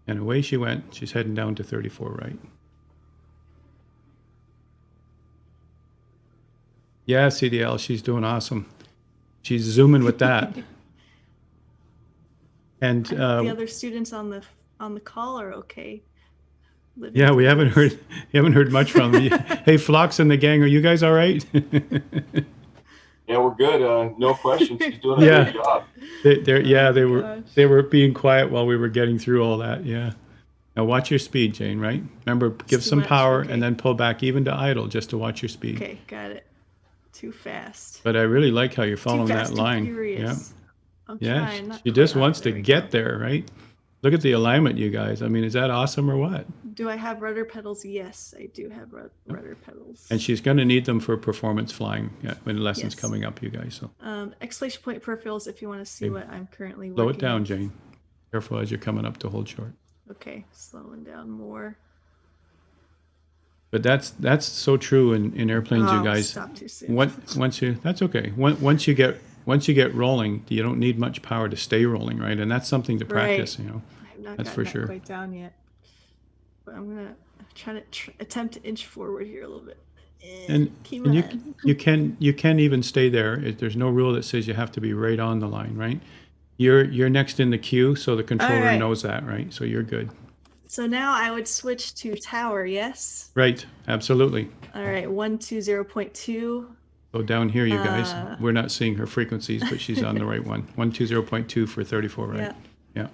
And away she went. She's heading down to 34 right. Yeah, CDL, she's doing awesome. She's zooming with that. And I hope the other students on the call are okay. Yeah, we haven't heard much from them. Hey, Phlox and the gang, are you guys all right? Yeah, we're good. No question. She's doing a great job. They were being quiet while we were getting through all that. Yeah. Now watch your speed, Jane. Right? Remember, give some power and then pull back even to idle just to watch your speed. Okay, got it. Too fast. But I really like how you're following that line. Furious. Yeah. She just wants to get there, right? Look at the alignment, you guys. I mean, is that awesome or what? Do I have rudder pedals? Yes, I do have rudder pedals. And she's going to need them for performance flying when lessons coming up, you guys. So exclamation point peripherals if you want to see what I'm currently working. Slow it down, Jane. Careful as you're coming up to hold short. Okay, slowing down more. But that's so true in airplanes, you guys. Stop too soon. That's okay. Once you get rolling, you don't need much power to stay rolling, right? And that's something to practice, you know. I have not that's for sure. Quite down yet. But I'm gonna try to attempt to inch forward here a little bit. And you can even stay there. There's no rule that says you have to be right on the line, right? You're next in the queue, so the controller knows that, right? So you're good. So now I would switch to tower, yes? Right, absolutely. All right, 120.2. So down here, you guys, we're not seeing her frequencies, but she's on the right one. 120.2 for 34, right? Yeah.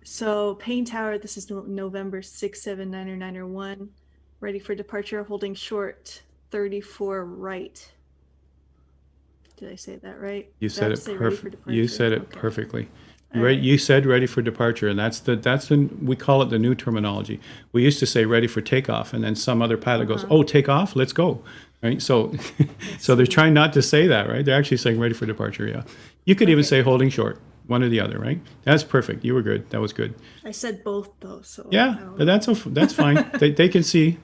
So Payne Tower, this is November 679er1. Ready for departure, holding short, 34 right. Did I say that right? You said it perfectly. You said it perfectly. Right. You said ready for departure, and that's the we call it the new terminology. We used to say ready for takeoff, and then some other pilot goes, "Oh, take off, let's go." Right. So they're trying not to say that, right? They're actually saying ready for departure. Yeah. You could even say holding short, one or the other, right? That's perfect. You were good. That was good. I said both though, so yeah, but that's fine. they can see.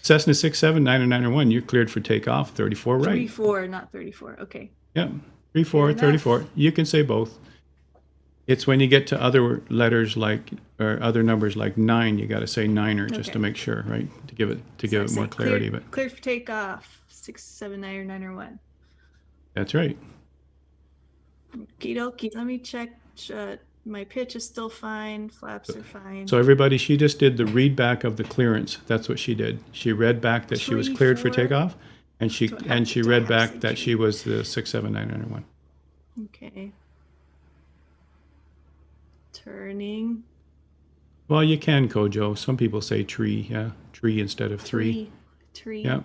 Cessna 679er1, you're cleared for takeoff. 34 right. 34, not 34. Okay. Yeah. 34, 34. You can say both. It's when you get to other letters or other numbers like 9, you got to say 9er just to make sure, right? To give it more clarity. Cleared for takeoff, 679er1. That's right. Okie dokie. Let me check. My pitch is still fine. Flaps are fine. So everybody, she just did the read back of the clearance. That's what she did. She read back that she was cleared for takeoff, and she read back that she was the 679er1. Okay. Turning. Well, you can, Kojo. Some people say tree. Yeah, tree instead of 3. Tree. Yeah.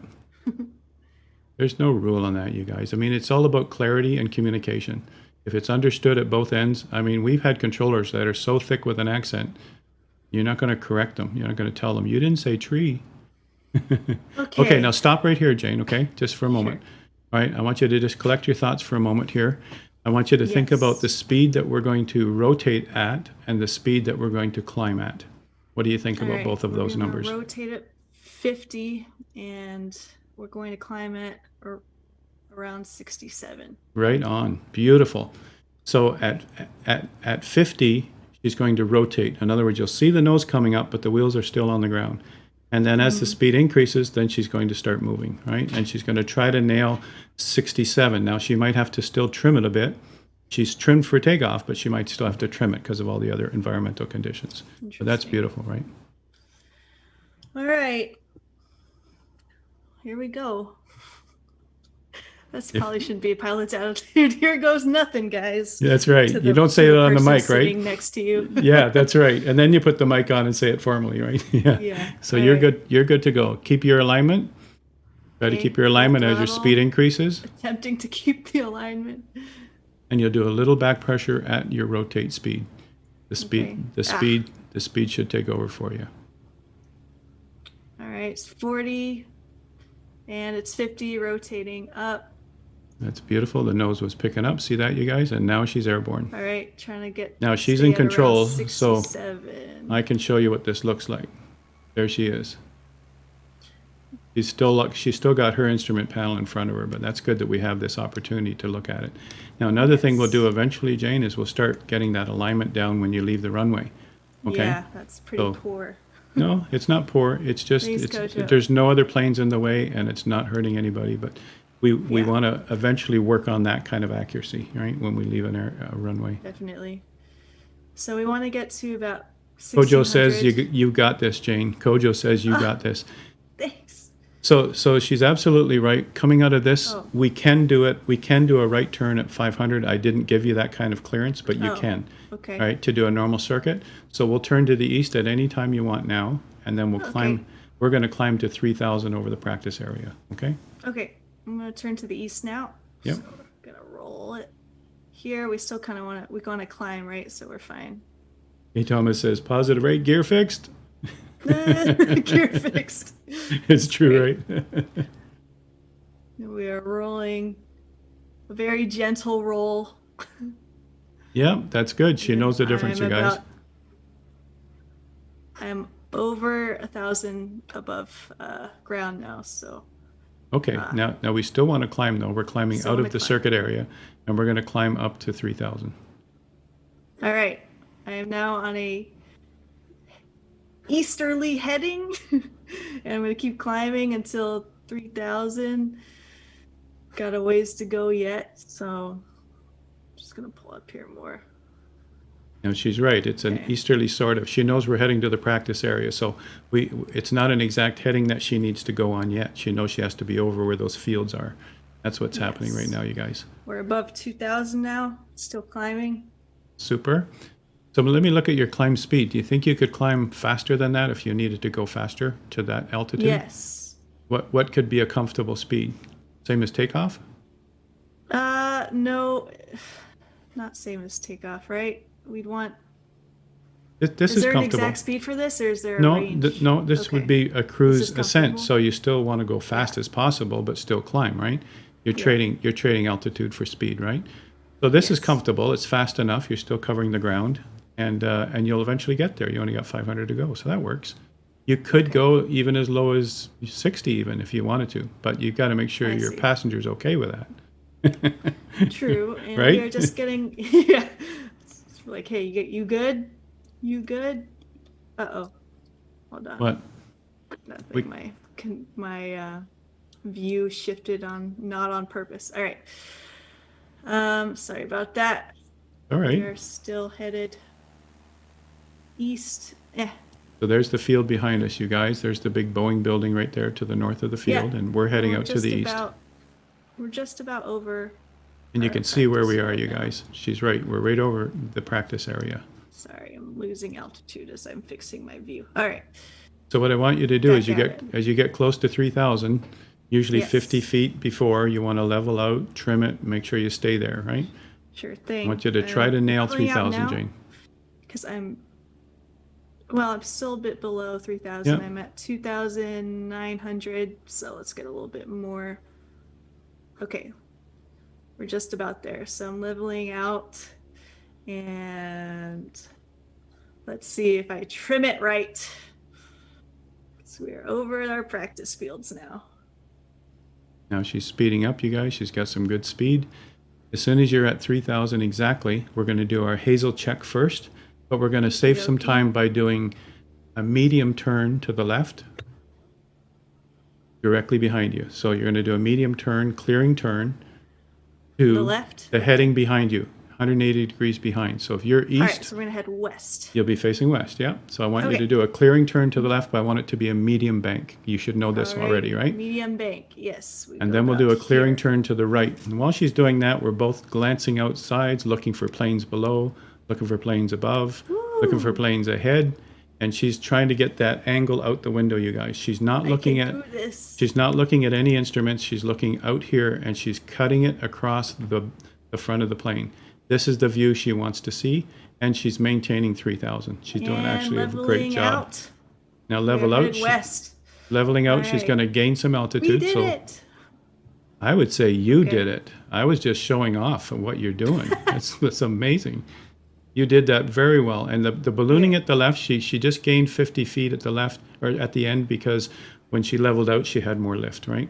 There's no rule on that, you guys. I mean, it's all about clarity and communication. If it's understood at both ends, I mean, we've had controllers that are so thick with an accent, you're not going to correct them. You're not going to tell them, you didn't say tree. Okay, now stop right here, Jane, okay? Just for a moment. All right, I want you to just collect your thoughts for a moment here. I want you to think about the speed that we're going to rotate at and the speed that we're going to climb at. What do you think about both of those numbers? Rotate at 50, and we're going to climb at around 67. Right on. Beautiful. So at 50, she's going to rotate. In other words, you'll see the nose coming up, but the wheels are still on the ground. And then as the speed increases, then she's going to start moving, right? And she's going to try to nail 67. Now, she might have to still trim it a bit. She's trimmed for takeoff, but she might still have to trim it because of all the other environmental conditions. So that's beautiful, right? All right. Here we go. This probably shouldn't be a pilot's attitude. Here goes nothing, guys. That's right. You don't say it on the mic, right? Sitting next to you. Yeah, that's right. And then you put the mic on and say it formally, right? Yeah. So you're good. You're good to go. Keep your alignment. Try to keep your alignment as your speed increases. Attempting to keep the alignment. And you'll do a little back pressure at your rotate speed. The speed should take over for you. All right, it's 40, and it's 50, rotating up. That's beautiful. The nose was picking up. See that, you guys? And now she's airborne. All right, trying to get. Now she's in control, so I can show you what this looks like. There she is. She's still got her instrument panel in front of her, but that's good that we have this opportunity to look at it. Now, another thing we'll do eventually, Jane, is we'll start getting that alignment down when you leave the runway. Okay. Yeah, that's pretty So- poor. No, it's not poor. It's just Thanks, Kojo. there's no other planes in the way, and it's not hurting anybody. But we Yeah. want to eventually work on that kind of accuracy, right? When we leave a runway. Definitely. So we want to get to about Kojo says 1600. you got this, Jane. Kojo says you got this. Thanks. So she's absolutely right. Coming out of this, Oh. we can do it. We can do a right turn at 500. I didn't give you that kind of clearance, but you Oh, can. Okay. All right, to do a normal circuit. So we'll turn to the east at any time you want now, and then we'll Okay. climb. We're going to climb to 3,000 over the practice area. Okay. Okay. I'm going to turn to the east now. Yep. So we're going to roll it. Here, we still kind of want to, we want to climb, right? So we're fine. Hey, Thomas says positive rate, gear fixed. Gear fixed. It's true, right? We are rolling a very gentle roll. Yeah, that's good. She knows the difference, you guys. I'm over 1,000 above ground now, so Okay, now we still want to climb though. We're climbing Still out wanna of the climb. circuit area, and we're going to climb up to 3,000. all right. I am now on a easterly heading, and I'm going to keep climbing until 3,000. Got a ways to go yet, so I'm just going to pull up here more. Now she's right. It's an Okay. easterly sort of. She knows we're heading to the practice area, so it's not an exact heading that she needs to go on yet. She knows she has to be over where those fields are. That's what's happening Yes. right now, you guys. We're above 2,000 now, still climbing. Super. So let me look at your climb speed. Do you think you could climb faster than that if you needed to go faster to that altitude? Yes. What could be a comfortable speed? Same as takeoff? No, not same as takeoff, right? We'd want. This Is is there an comfortable. exact speed for this, or is there a No, range? no, this would Okay. be a cruise This is ascent. comfortable? So you still want to go fast as possible, but still climb, right? You're trading altitude for speed, right? So this is Yes. comfortable. It's fast enough. You're still covering the ground, and you'll eventually get there. You only got 500 to go, so that works. You could go even as low as 60, even if you wanted to, but you've got to make sure I your see. passenger's okay with that. True, and Right? we are just getting. Yeah. It's like, hey, you good? You good? Uh-oh. Hold on. What? Nothing. My view shifted on not on purpose. All right. Sorry about that. All We right. are still headed east. So there's the field behind us, you guys. There's the big Boeing building right there to the north of the field, Yeah. and we're heading We're out to just the east. We're just about over. And you our can see where we practice are, you field now. guys. She's right. We're right over the practice area. Sorry, I'm losing altitude as I'm fixing my view. All right. So what I want you to do is Back at as you get close to 3,000, usually Yes. 50 feet before, you want to level out, trim it, make sure you stay there, right? Sure thing. I want you to try to nail 3,000, Jane. Because I'm still a bit below 3,000. Yeah. I'm at 2,900. So let's get a little bit more. Okay. We're just about there. So I'm leveling out. And let's see if I trim it right. So we're over at our practice fields now. Now she's speeding up, you guys. She's got some good speed. As soon as you're at 3,000 exactly, we're going to do our hazel check first, but we're going to save some Okay. time by doing a medium turn to the left directly behind you. So you're going to do a medium turn, clearing turn to The left? the heading behind you, 180 degrees behind. So if you're All right, east, so we're going to head west. you'll be facing west, yeah? So I want you Okay. to do a clearing turn to the left, but I want it to be a medium bank. You should know this All right, already, right? Medium bank, yes. We And go then we'll do a about clearing here. turn to the right. And while she's doing that, we're both glancing outsides, looking for planes below, looking for planes above, looking for Woo! planes ahead. And she's trying to get that angle out the window, you guys. She's not I looking can at do this. she's not looking at any instruments. She's looking out here and she's cutting it across the front of the plane. This is the view she wants to see, and she's maintaining 3,000. She's doing And actually a great leveling job. out. Now We're level out. headed west. Leveling out, All she's right. going to gain some We altitude. did So it. I would say you Okay. did it. I was just showing off of what you're doing. That's amazing. You did that very well. And the ballooning Yeah. at the left, she just gained 50 feet at the left or at the end because when she leveled out, she had more lift, right?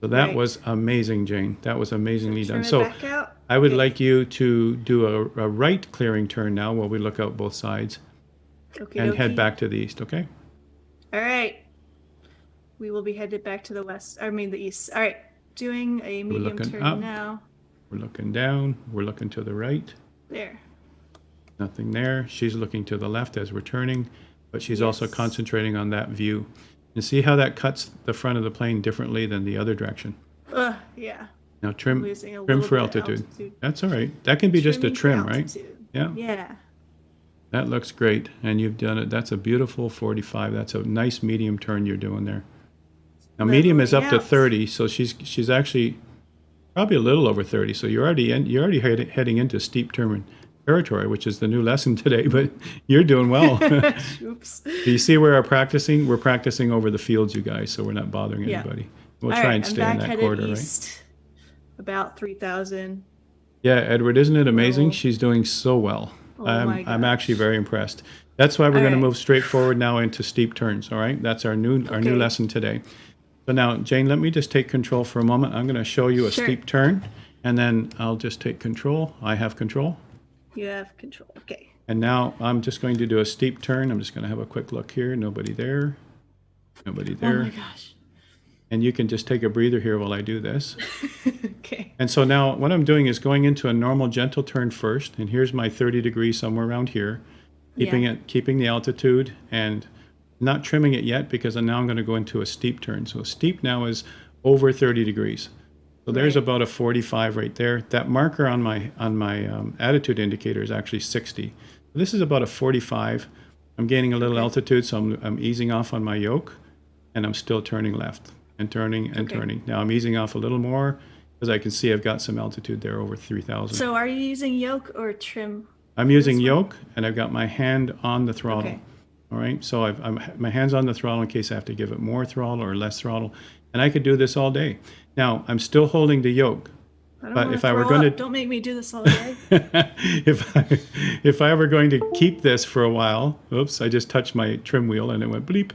So that Right. was amazing, Jane. That was amazingly Trim done. it So back out. I would Okay. like you to do a right clearing turn now while we look out both sides. Okay, and head back to the east, okay? All right. We will be headed back to the west. I mean, the east. All right. Doing a We're medium looking turn up. now. We're looking down. We're looking to the right. There. Nothing there. She's looking to the left as we're turning, but she's also Yes. concentrating on that view. And see how that cuts the front of the plane differently than the other direction. Yeah. Now trim Losing a for little bit of altitude. altitude. That's all right. That can be just a Trimming for trim, right? altitude. Yeah. Yeah. That looks great. And you've done it. That's a beautiful 45. That's a nice medium turn you're doing there. Now medium is up to Leveling out. 30, so she's actually probably a little over 30. So you're already heading into steep turn territory, which is the new lesson today, but you're doing well. Oops. Do you see where we're practicing over the fields, you guys, so we're not bothering Yeah. anybody. We'll All try right, and I'm stay in back that headed corridor, right? east. About 3,000. Yeah, Edward, isn't it amazing? Well, She's doing so well. oh I'm my actually gosh. very impressed. That's why we're All going to right. move straight forward now into steep turns, all right? That's our new Okay. lesson today. So now, Jane, let me just take control for a moment. I'm going to show you a Sure. steep turn, and then I'll just take control. I have control. You have control. Okay. And now I'm just going to do a steep turn. I'm just going to have a quick look here. Nobody there. Nobody Oh there. my gosh. And you can just take a breather here while I do this. Okay. And so now what I'm doing is going into a normal gentle turn first. And here's my 30 degrees somewhere around here. Keeping the altitude and not trimming it yet because now I'm going to go into a steep turn. So steep now is over 30 degrees. So there's Right. about a 45 right there. That marker on my attitude indicator is actually 60. This is about a 45. I'm gaining a little Okay. altitude, so I'm easing off on my yoke, and I'm still turning left and turning and Okay. turning. Now I'm easing off a little more because I can see I've got some altitude there over 3,000. So are you using yoke or trim? I'm using yoke, and I've got my hand on the throttle. Okay. All right, so my hand's on the throttle in case I have to give it more throttle or less throttle, and I could do this all day. Now I'm still holding the yoke, I don't but wanna if I were throw going up. to, Don't make me do this all day. if I were going to keep this for a while, oops, I just touched my trim wheel and it went bleep.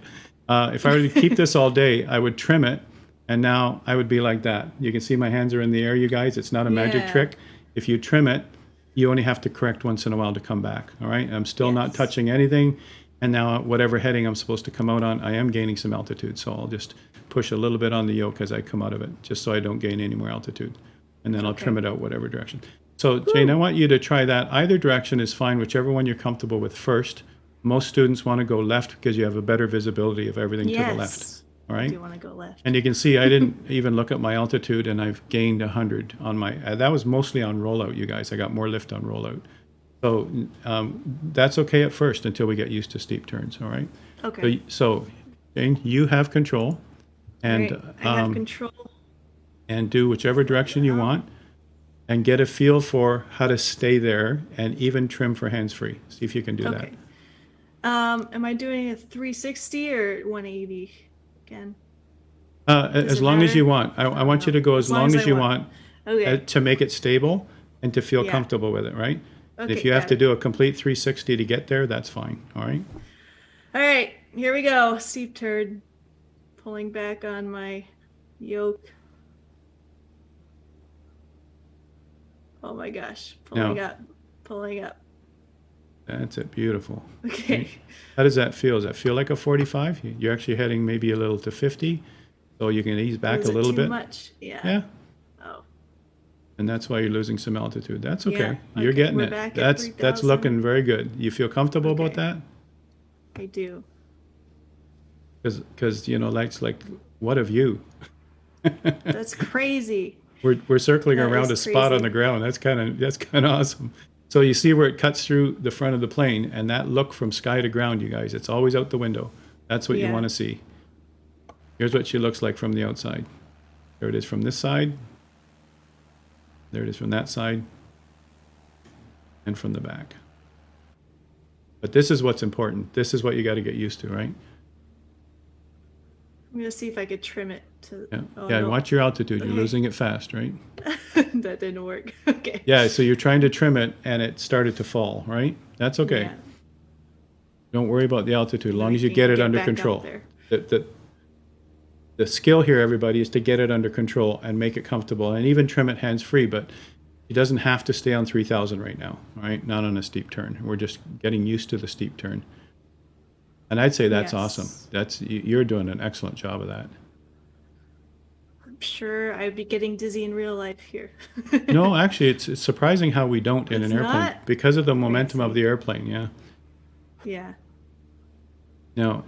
If I were to keep this all day, I would trim it, and now I would be like that. You can see my hands are in the air, you guys. It's not a magic Yeah. trick. If you trim it, you only have to correct once in a while to come back. All right, I'm still not Yes. touching anything. And now whatever heading I'm supposed to come out on, I am gaining some altitude. So I'll just push a little bit on the yoke as I come out of it, just so I don't gain any more altitude. And then I'll trim it out whatever direction. So Jane, I want you to try that. Either direction is fine, whichever one you're comfortable with first. Most students want to go left because you have a better visibility of everything to the left. Yes. All I right. do want to go left. And you can see I didn't even look at my altitude, and I've gained 100 on my, that was mostly on rollout, you guys. I got more lift on rollout. So that's okay at first until we get used to steep turns, all right? Okay. So Jane, you have control, and Great. I have control. and do whichever direction you want, and get a feel for how to stay there, and even trim for hands-free. See if you can do Okay. Am I doing a 360 or 180 again? that. As it long as matter? you want. I want you to go as long as you want Okay. to make it stable and to feel Yeah. comfortable with it, right? And if Okay, you have got to it. do a complete 360 to get there, that's fine, all right? All right. Here we go. Steep turn. Pulling back on my yoke. Oh my gosh. Pulling up. Pulling up. That's it, beautiful. Okay. How does that feel? Does that feel like a 45? You're actually heading maybe a little to 50, so you can ease back Was a it little too bit. much? Yeah. Yeah, Oh. and that's why you're losing some altitude. That's okay. Yeah, You're okay, getting we're it. back at That's 3,000. looking very good. You feel comfortable about Okay. that? I do. Because you know, like what of you? That's crazy. We're circling That around a is spot on crazy. the ground. That's kind of awesome. So you see where it cuts through the front of the plane, and that look from sky to ground, you guys, it's always out the window. That's what you Yeah. want to see. Here's what she looks like from the outside. There it is from this side. There it is from that side. And from the back. But this is what's important. This is what you got to get used to, right? I'm gonna see if I could trim it to. Yeah. Oh, Yeah. no. Watch your altitude. You're Okay. losing it fast, right? That didn't work. Okay. Yeah. So you're trying to trim it, and it started to fall, right? That's okay. Yeah. Don't worry about the altitude, as long I as you can get it get under back out control. there. The skill here, everybody, is to get it under control and make it comfortable, and even trim it hands-free. But it doesn't have to stay on 3,000 right now, all right? Not on a steep turn. We're just getting used to the steep turn. And I'd say that's Yes. awesome. You're doing an excellent job of that. I'm sure I'd be getting dizzy in real life here. No, actually, it's surprising how we don't in It's an airplane not? because of the momentum of see. the airplane. Yeah. Yeah. Now,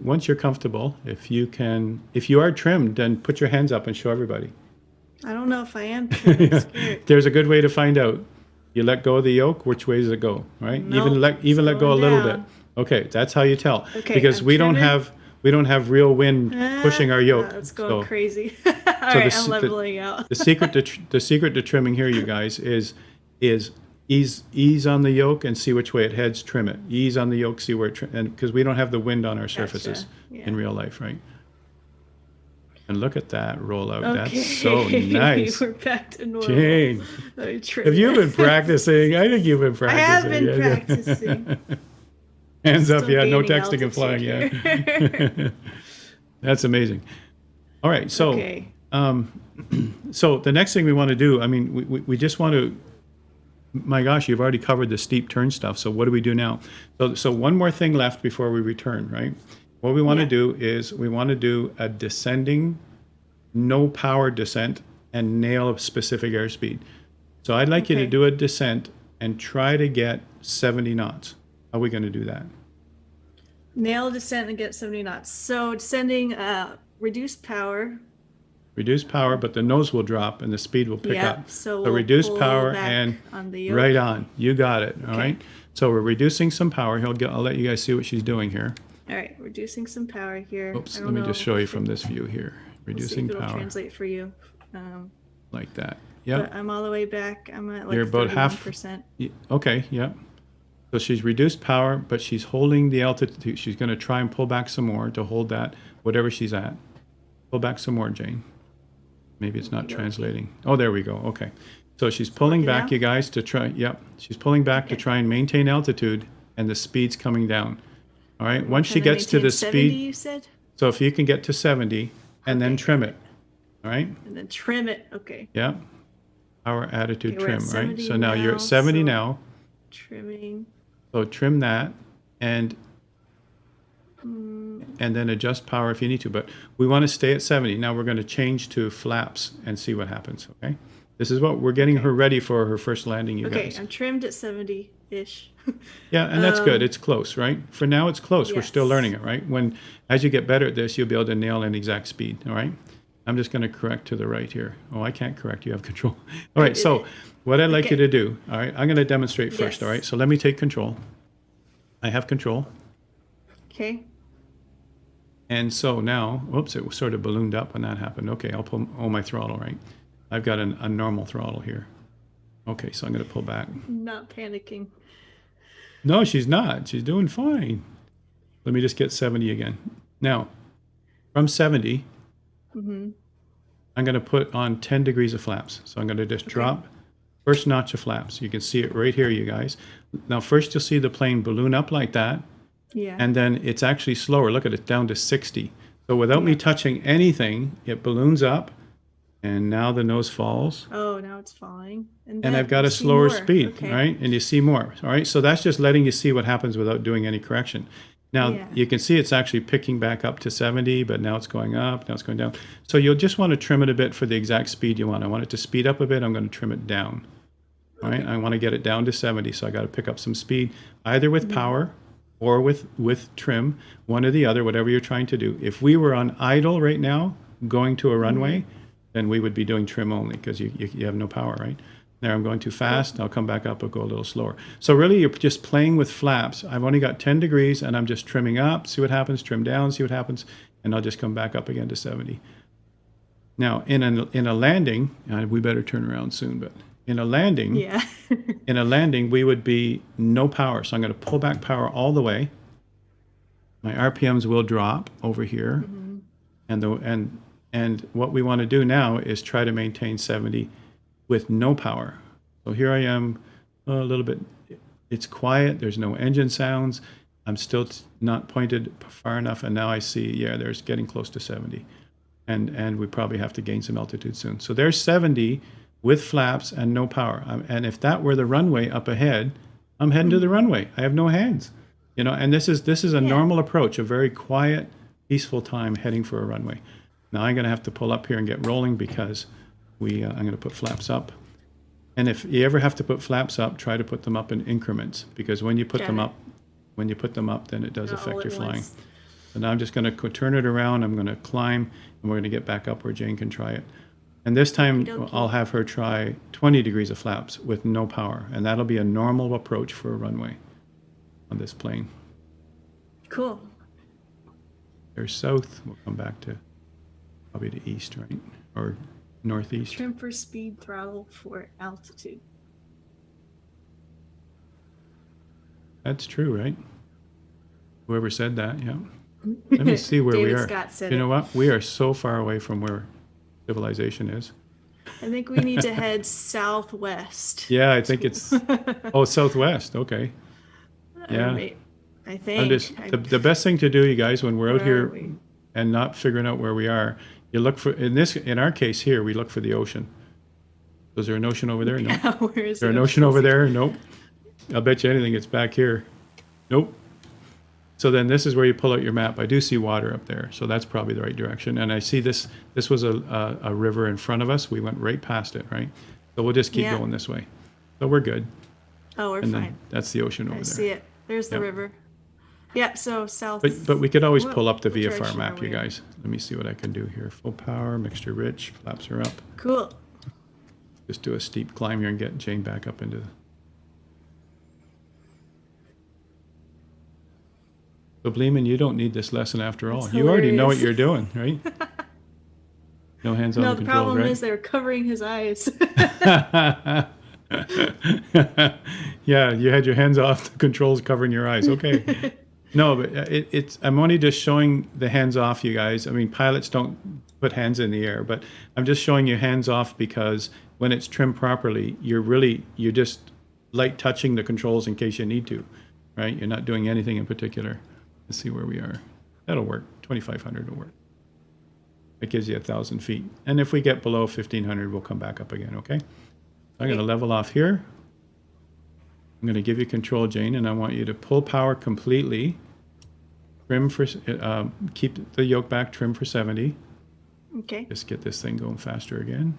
once you're comfortable, if you are trimmed, then put your hands up and show everybody. I don't know if I am trimmed. I'm scared. There's a good way to find out. You let go of the yoke. Which way does it go? Right? Nope, even let it's go a going little bit. down. Okay, that's how you tell. Okay, Because I'm we don't trimming. have real wind pushing our yoke. It's going So- crazy. All right, I'm leveling out. The secret to trimming here, you guys, is ease on the yoke and see which way it heads. Trim it. Ease on the yoke, see where it and because we don't have the wind on our surfaces Yeah. in real life, right? And look at that roll out. Okay. That's so nice. We're back to normal. Jayne, Let me trim have you it. been practicing? I think you've been I practicing. have been Yeah. practicing. Hands up, Still yeah. No gaining texting and flying, altitude yeah. That's amazing. All right, so Okay. so the next thing we want to do, I mean, we just want to. My gosh, you've already covered the steep turn stuff. So what do we do now? So one more thing left before we return, right? What we want to Yeah. do is we want to do a descending, no power descent and nail a specific airspeed. So I'd like you to Okay. do a descent and try to get 70 knots. How are we going to do that? Nail descent and get 70 knots. So descending, reduced power. Reduce power, but the nose will drop and the speed will pick Yep, up. so we'll reduce pull power back and on the yoke. right on. You got it. All Okay. right. So we're reducing some power. I'll let you guys see what she's doing here. All right, reducing some power here. Oops. I Let me don't just know show you if from this view here. we'll see Reducing if it'll power translate for you. like that. But Yep. I'm all the way back. I'm at like You're about half- 31%. Okay. Yep. So she's reduced power, but she's holding the altitude. She's going to try and pull back some more to hold that, whatever she's at. Pull back some more, Jayne. Maybe it's not Okey-dokey. translating. Oh, there we go. Okay. So she's pulling Working back, now? you guys, to try. Yep. She's pulling back to Okay. try and maintain altitude, and the speed's coming down. All right. Once she Trying to gets to maintain the 70, speed, you said? so if you can get to 70 and then Okay. trim it. All right. And then trim it. Okay. Yep. Power, attitude, Okay, we're at trim, right? 70 So now you're now, at 70 so- now. Trimming. So trim that and Mm, then adjust power if you need to. But we want to stay at 70. Now we're going to change to flaps and see what happens, okay? This is what we're getting her ready for her first landing, you okay, guys. I'm trimmed at 70-ish. Yeah, and that's good. Um, It's close, right? For now, it's close. We're still Yes. learning it, right? As you get better at this, you'll be able to nail an exact speed, all right? I'm just going to correct to the right here. Oh, I can't correct. You have control. All right, so what I'd like you to do, all right, I'm going to demonstrate first, Yes. all right? So let me take control. I have control. Okay. And so now, whoops, it was sort of ballooned up when that happened. Okay, I'll pull my throttle, right? I've got a normal throttle here. Okay, so I'm going to pull back. Not panicking. No, she's not. She's doing fine. Let me just get 70 again. Now, from 70, I'm going to put on 10 degrees of flaps. So I'm going to just drop first notch of flaps. You can see it right here, you guys. Now, first you'll see the plane balloon up like that, Yeah. and then it's actually slower. Look at it, down to 60. So without me touching anything, it balloons up, and now the nose falls. Oh, now it's falling. And then I've got you a see slower more. speed, Okay. right? And you see more, all right? So that's just letting you see what happens without doing any correction. Now, Yeah. you can see it's actually picking back up to 70, but now it's going up, now it's going down. So you'll just want to trim it a bit for the exact speed you want. I want it to speed up a bit. I'm going to trim it down, all right? I want to get it down to 70, so I got to pick up some speed, either with power or with trim, one or the other, whatever you're trying to do. If we were on idle right now, going to a runway, then we would be doing trim only because you have no power, right? There, I'm going too fast. I'll come back up. I'll go a little slower. So really, you're just playing with flaps. I've only got 10 degrees, and I'm just trimming up, see what happens, trim down, see what happens, and I'll just come back up again to 70. Now, in a landing, we better turn around soon, but in a landing, Yeah. we would be no power. So I'm going to pull back power all the way. My RPMs will drop over here, and what we want to do now is try to maintain 70 with no power. So here I am, a little bit. It's quiet. There's no engine sounds. I'm still not pointed far enough, and now I see, yeah, there's getting close to 70, and we probably have to gain some altitude soon. So there's 70 with flaps and no power. And if that were the runway up ahead, I'm heading to the runway. I have no hands. You know, and this is a Yeah. normal approach, a very quiet, peaceful time heading for a runway. Now I'm going to have to pull up here and get rolling because I'm going to put flaps up. And if you ever have to put flaps up, try to put them up in increments, because when you put Got them it. up, then it does Not all affect at your flying. once. So now I'm just going to turn it around. I'm going to climb, and we're going to get back up where Jane can try it. And this time Okey-dokey. I'll have her try 20 degrees of flaps with no power, and that'll be a normal approach for a runway on this plane. Cool. There's south. We'll come back to probably the east, right? Or northeast. Trim for speed, throttle for altitude. That's true, right? Whoever said that, yeah. Let me see where we David are. Scott said You know it. what? We are so far away from where civilization is. I think we need to head southwest. Yeah, I think it's southwest. Okay. Yeah. I think. The best thing to do, you guys, when we're out Where are here we? and not figuring out where we are, you look for in our case here, we look for the ocean. Was there an ocean over there? No. Where is Is there an it? ocean over there? Nope. I'll bet you anything it's back here. Nope. So then this is where you pull out your map. I do see water up there, so that's probably the right direction. And I see this was a river in front of us. We went right past it, right? So we'll just keep Yeah. going this way. So we're good. Oh, we're And fine. then that's the ocean over I there. see it. There's the Yep. river. Yeah, so south. But we could always Whoa, pull up the what VFR direction map, are you we in? guys. Let me see what I can do here. Full power, mixture rich, flaps are up. Cool. Just do a steep climb here and get Jane back up into the... So Bleeman, you don't need this lesson after all. That's You already know what hilarious. you're doing, right? No hands on No, the the controls, problem right? is they're covering his eyes. Yeah, you had your hands off the controls covering your eyes. Okay. No, but I'm only just showing the hands off, you guys. I mean, pilots don't put hands in the air, but I'm just showing you hands off because when it's trimmed properly, you're just light touching the controls in case you need to, right? You're not doing anything in particular. Let's see where we are. That'll work. 2,500 will work. It gives you 1,000 feet. And if we get below 1,500, we'll come back up again, okay? I'm going to level off here. I'm going to give you control, Jane, and I want you to pull power completely. Trim for, keep the yoke back, trim for 70. Okay. Just get this thing going faster again.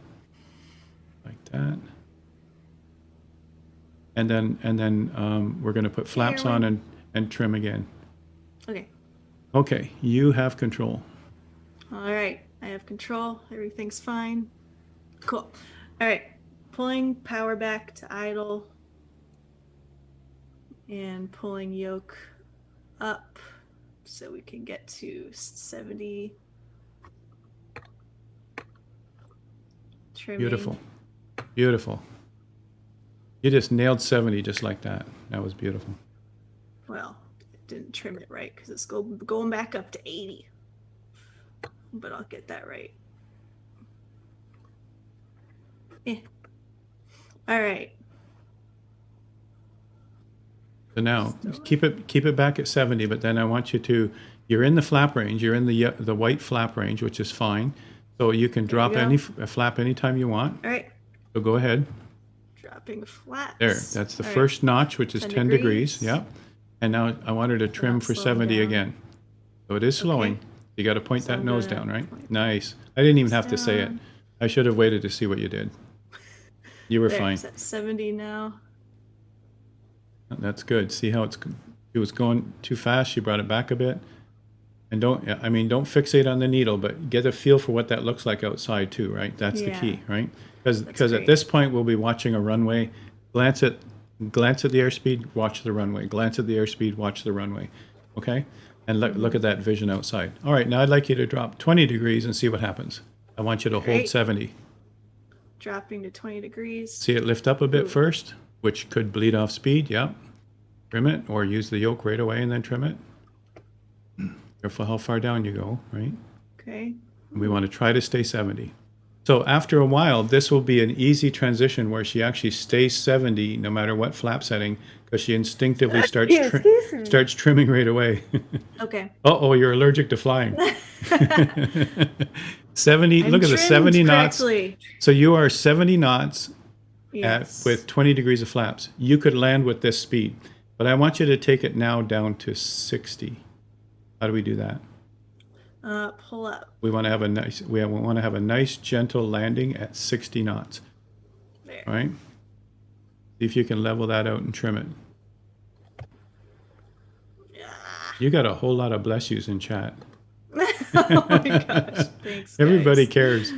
Like that. And then we're going to put flaps on and trim again. Okay. Okay, you have control. All right. I have control. Everything's fine. Cool. All right. Pulling power back to idle and pulling yoke up so we can get to 70. Trimming. Beautiful. Beautiful. You just nailed 70 just like that. That was beautiful. Well, it didn't trim it right because it's going back up to 80. But I'll get that right. All right. So now keep it back at 70, but then I want you to, you're in the flap range, you're in the white flap range, which is fine. So you can drop you any go. flap anytime you want. All right. So go ahead. Dropping flaps. There, that's the All right. first notch, which is 10 degrees. degrees. Yeah. And now I want her to trim not for slowing 70 down. again. So it is slowing. Okay. You got to point So that I'm nose gonna down, right? point Nice. I didn't even have to this say it. down. I should have waited to see what you did. You were There, fine. it's at 70 now. That's good. See how it was going too fast. She brought it back a bit. And don't fixate on the needle, but get a feel for what that looks like outside too, right? That's the Yeah. key, right? Because at great. this point we'll be watching a runway. Glance at the airspeed, watch the runway. Glance at the airspeed, watch the runway. Okay? And look at that vision outside. All right, now I'd like you to drop 20 degrees and see what happens. I want you to hold Great. 70. Dropping to 20 degrees. See it lift up a bit Ooh. first, which could bleed off speed. Yep. Trim it, or use the yoke right away and then trim it. Careful how far down you go, right? Okay. We want to try to stay 70. So after a while, this will be an easy transition where she actually stays 70 no matter what flap setting, because she instinctively starts trimming right away. Okay. Uh-oh, you're allergic to flying. 70, look at the 70 knots. Correctly. So you are 70 knots Yes. with 20 degrees of flaps. You could land with this speed. But I want you to take it now down to 60. How do we do that? Pull up. We want to have a nice gentle landing at 60 knots. There. All right. See if you can level that out and trim it. Yeah. You got a whole lot of bless yous in chat. Oh my gosh. Thanks, Everybody guys. cares.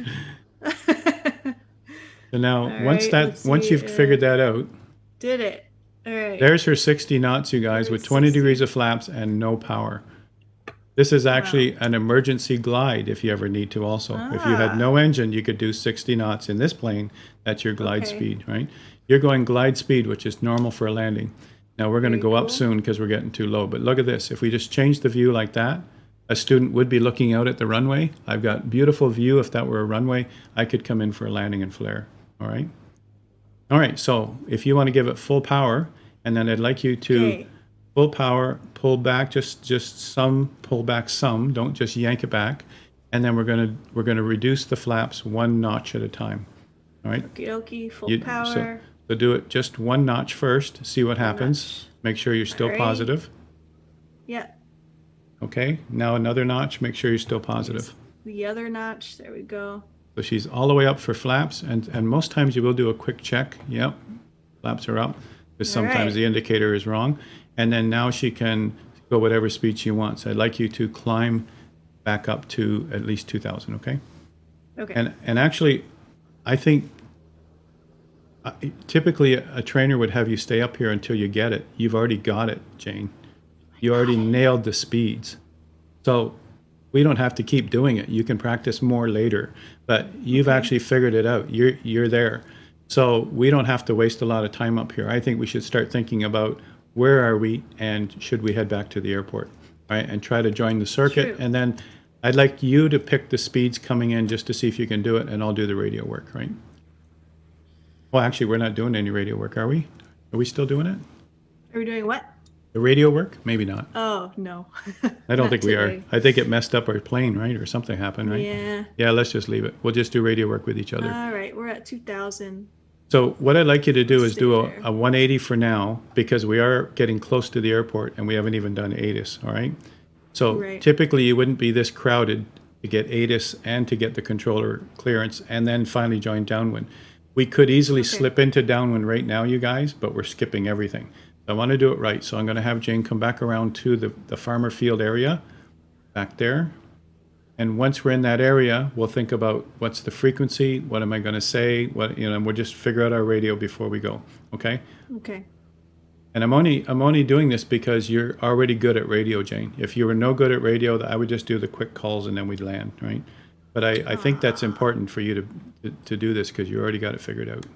So now, All once right, let's you've see, figured that out, Did it. All right. there's her 60 knots, you guys, with 20 60. degrees of flaps and no power. This is actually an emergency glide if you ever need to also. If you had no engine, you could do 60 knots in this plane. That's your glide Okay. speed, right? You're going glide speed, which is normal for a landing. Now we're going to Very go up cool. soon because we're getting too low. But look at this. If we just change the view like that, a student would be looking out at the runway. I've got beautiful view. If that were a runway, I could come in for a landing and flare. All right. All right. So if you want to give it full power, and then I'd like you to Okay. full power, pull back just some, pull back some. Don't just yank it back. And then we're gonna reduce the flaps 1 notch at a time. All right. Okie dokie. Full You- power. So do it just 1 notch first. See what happens. notch. Make sure you're still Alright. positive. Yeah. Okay. Now another notch. Make sure you're still positive. The other notch. There we go. So she's all the way up for flaps, and most times you will do a quick check. Yep, flaps are up, because sometimes Alright. the indicator is wrong. And then now she can go whatever speed she wants. I'd like you to climb back up to at least 2,000, okay? Okay. And actually, I think typically a trainer would have you stay up here until you get it. You've already got it, Jane. You already nailed the speeds. So we don't have to keep doing it. You can practice more later, but you've actually figured it out. You're there. So we don't have to waste a lot of time up here. I think we should start thinking about where are we and should we head back to the airport, right? And try to join the circuit. True. And then I'd like you to pick the speeds coming in just to see if you can do it, and I'll do the radio work, right? Well, actually, we're not doing any radio work, are we? Are we still doing it? Are we doing what? The radio work? Maybe not. Oh, no. I don't Not think we are. today. I think it messed up our plane, right? Or something happened, right? Yeah. Yeah, let's just leave it. We'll just do radio work with each other. All right. We're at 2,000. So what I'd like you to do is Stay do there. a 180 for now, because we are getting close to the airport and we haven't even done ATIS, all right? So Right. typically you wouldn't be this crowded to get ATIS and to get the controller clearance and then finally join downwind. We could easily slip into downwind right now, you guys, but we're skipping everything. I want to do it right. So I'm going to have Jane come back around to the farmer field area back there. And once we're in that area, we'll think about what's the frequency, what am I going to say, and we'll just figure out our radio before we go. Okay? Okay. And I'm only doing this because you're already good at radio, Jane. If you were no good at radio, I would just do the quick calls and then we'd land, right? But I think that's important for you to do this because you already got it figured out.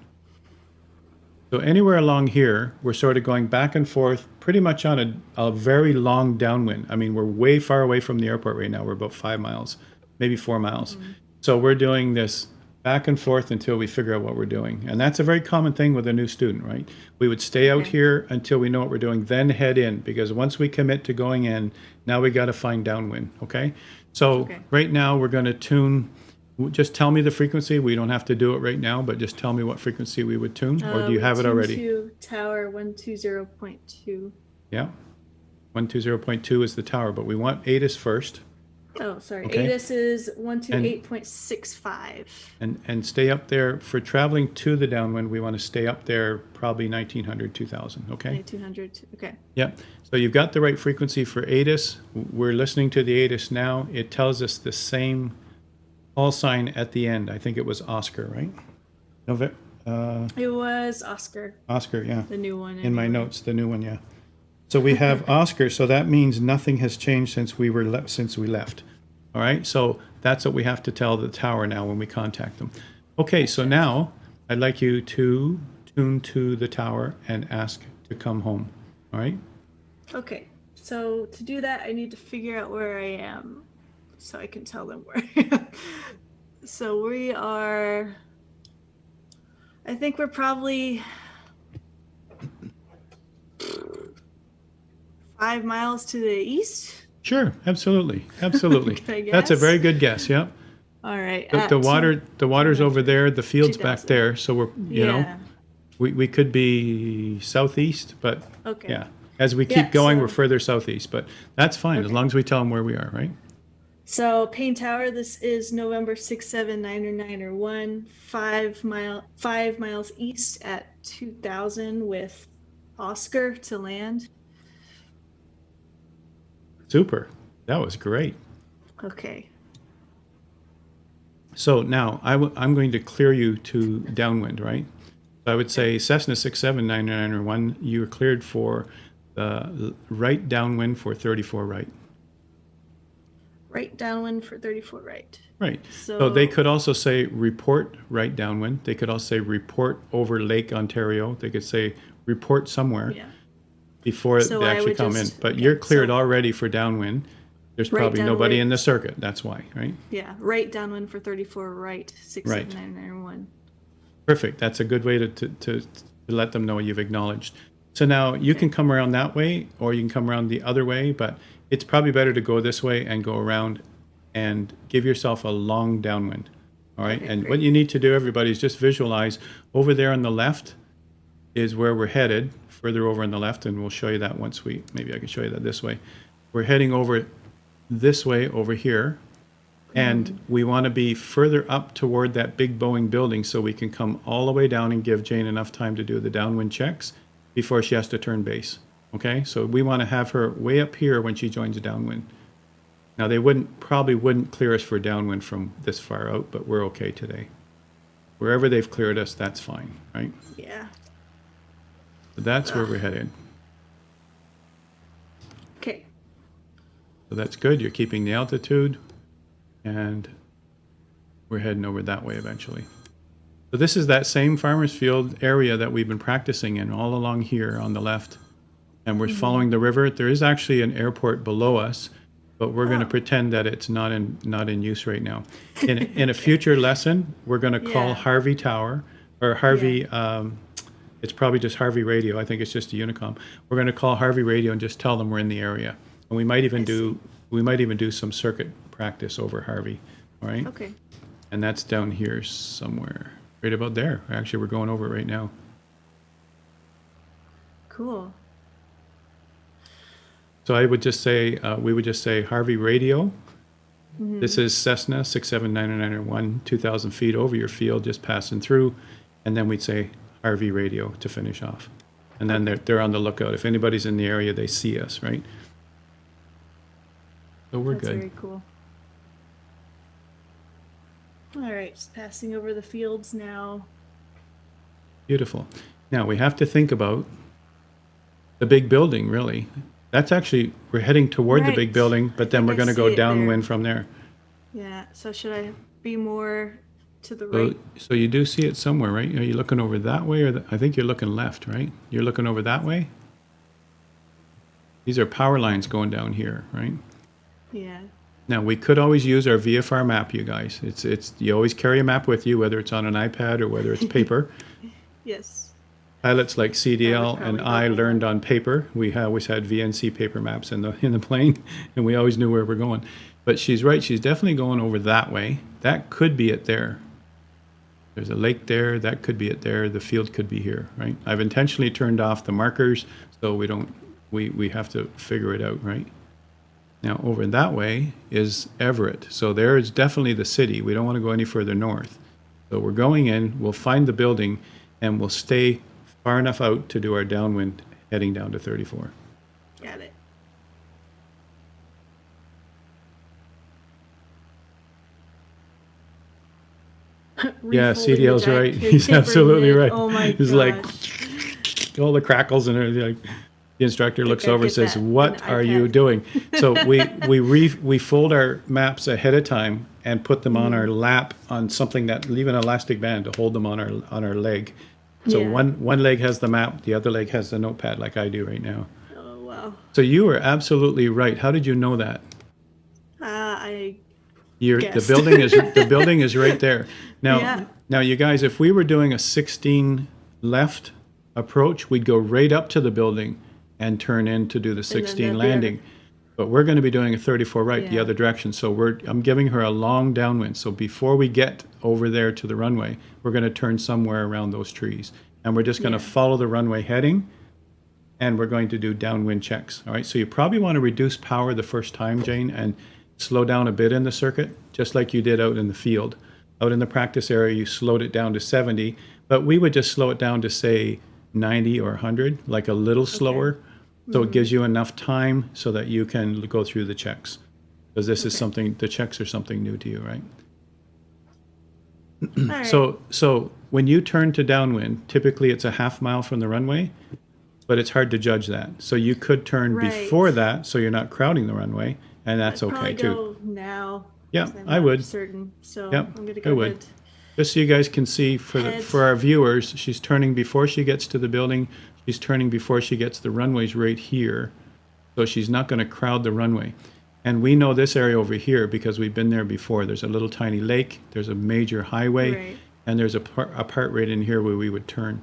So anywhere along here, we're sort of going back and forth pretty much on a very long downwind. I mean, we're way far away from the airport right now. We're about 5 miles, maybe 4 miles. So we're doing this back and forth until we figure out what we're doing. And that's a very common thing with a new student, right? We would stay out Okay. here until we know what we're doing, then head in, because once we commit to going in, now we got to find downwind, okay? So Okay. right now we're going to tune. Just tell me the frequency. We don't have to do it right now, but just tell me what frequency we would tune, or do you have it already? To tower 120.2. Yeah. 120.2 is the tower, but we want ATIS first, Oh, sorry. Okay. ATIS is 128.65. and stay up there. For traveling to the downwind, we want to stay up there probably 1900, 2000, okay? 1900. Okay. Yep. So you've got the right frequency for ATIS. We're listening to the ATIS now. It tells us the same call sign at the end. I think it was Oscar, right? It was Oscar, Oscar, yeah. the new one. In my anyway. notes, the new one, yeah. So we have Oscar, so that means nothing has changed since we left. All right, so that's what we have to tell the tower now when we contact them. Okay, so now I'd like you to tune to the tower and ask to come home. All right? Okay. So to do that, I need to figure out where I am so I can tell them where. So we are, I think we're probably 5 miles to the east. Sure, absolutely, absolutely. Can I That's a guess? very good guess. Yep. All right. The water's over there. The field's back 2000. there. So we're, you know, Yeah. we could be southeast, but Okay. yeah. As we keep Yeah, going, so- we're further southeast, but that's fine as Okay. long as we tell them where we are, right? So Payne Tower, this is November 6799901, 5 miles east at 2000 with Oscar to land. Super. That was great. Okay. So now I'm going to clear you to downwind, right? So I would say Cessna 6799901, you were cleared for the right downwind for 34 right. Right downwind for 34 right. Right. So, So they could also say report right downwind. They could also say report over Lake Ontario. They could say report somewhere yeah. before So they I actually would come just- in. But okay, you're cleared so- already for downwind. There's Right probably nobody downwind. in the circuit. That's why, right? Yeah, right downwind for 34 right, 67991. Perfect. That's a good way to let them know you've acknowledged. So now you can come around that way or you can come around the other way, but it's probably better to go this way and go around and give yourself a long downwind. All right. Okay, And great. what you need to do, everybody, is just visualize over there on the left is where we're headed, further over on the left, and we'll show you that once maybe I can show you that this way. We're heading over this way over here. And we want to be further up toward that big Boeing building so we can come all the way down and give Jane enough time to do the downwind checks before she has to turn base. Okay, so we want to have her way up here when she joins the downwind. Now they probably wouldn't clear us for downwind from this far out, but we're okay today. Wherever they've cleared us, that's fine, right? Yeah. So that's where we're headed. Okay. So that's good. You're keeping the altitude. And we're heading over that way eventually. So this is that same farmer's field area that we've been practicing in all along here on the left. And we're following the river. There is actually an airport below us, but we're going to pretend that it's not in use right now. In a future lesson, we're going to call Yeah. Harvey Tower, or Harvey, it's probably just Harvey Radio. I think it's just a Unicom. We're going to call Harvey Radio and just tell them we're in the area. And we might even do some circuit practice over Harvey, all right? Okay. And that's down here somewhere, right about there. Actually, we're going over it right now. Cool. So I would just say, we would just say Harvey Radio. This is Cessna 6799901, 2,000 feet over your field, just passing through. And then we'd say Harvey Radio to finish off. And then they're on the lookout. If anybody's in the area, they see us, right? So we're That's good. very cool. All right, just passing over the fields now. Beautiful. Now we have to think about the big building, really. That's actually, we're heading toward the big Right. building, but then think we're I going to see go it there. downwind from there. Yeah, so should I be more to the So, right? so you do see it somewhere, right? Are you looking over that way or I think you're looking left, right? You're looking over that way? These are power lines going down here, right? Yeah. Now, we could always use our VFR map, you guys. It's you always carry a map with you, whether it's on an iPad or whether it's paper. Yes. Pilots like CDL probably and I helpful. learned on paper. We always had VNC paper maps in the plane, and we always knew where we're going. But she's right. She's definitely going over that way. That could be it there. There's a lake there. That could be it there. The field could be here, right? I've intentionally turned off the markers so we have to figure it out, right? Now, over that way is Everett. So there is definitely the city. We don't want to go any further north. So we're going in, we'll find the building, and we'll stay far enough out to do our downwind heading down to 34. Got it. Yeah, Refolding the CDL's giant right. paper He's absolutely knit. right. Oh my He's gosh. like all the crackles and everything. Like, the instructor looks I over and get says, that in "What the are you iPad." doing?" So we fold our maps ahead of time and put them on our lap on something that leave an elastic band to hold them on our leg. So Yeah. one leg has the map, the other leg has the notepad, like I do right now. Oh wow. So you were absolutely right. How did you know that? I The Guessed. building is right there. Now, Yeah. now you guys, if we were doing a 16 left approach, we'd go right up to the building and turn in to do the 16 that'd be landing. But we're going to be doing a 34 right the Yeah. other direction. So I'm giving her a long downwind. So before we get over there to the runway, we're going to turn somewhere around those trees. And we're just going to Yeah. follow the runway heading and we're going to do downwind checks. All right, so you probably want to reduce power the first time, Jane, and slow down a bit in the circuit, just like you did out in the field. Out in the practice area, you slowed it down to 70, but we would just slow it down to say 90 or 100, like a little slower. So it gives you enough time so that you can go through the checks. Because this is something, the checks are something new to you, right? All right. So when you turn to downwind, typically it's a half mile from the runway, but it's hard to judge that. So you could turn Right. before that, so you're not crowding the runway, and that's I'd okay probably too. go now. Yeah, 'cause I'm I not would. certain. So Yep, I'm gonna I go would. ahead. Just so you guys can see Head. for our viewers, she's turning before she gets to the building. She's turning before she gets the runways right here. So she's not going to crowd the runway. And we know this area over here because we've been there before. There's a little tiny lake, there's a major highway, Right. and there's a part right in here where we would turn.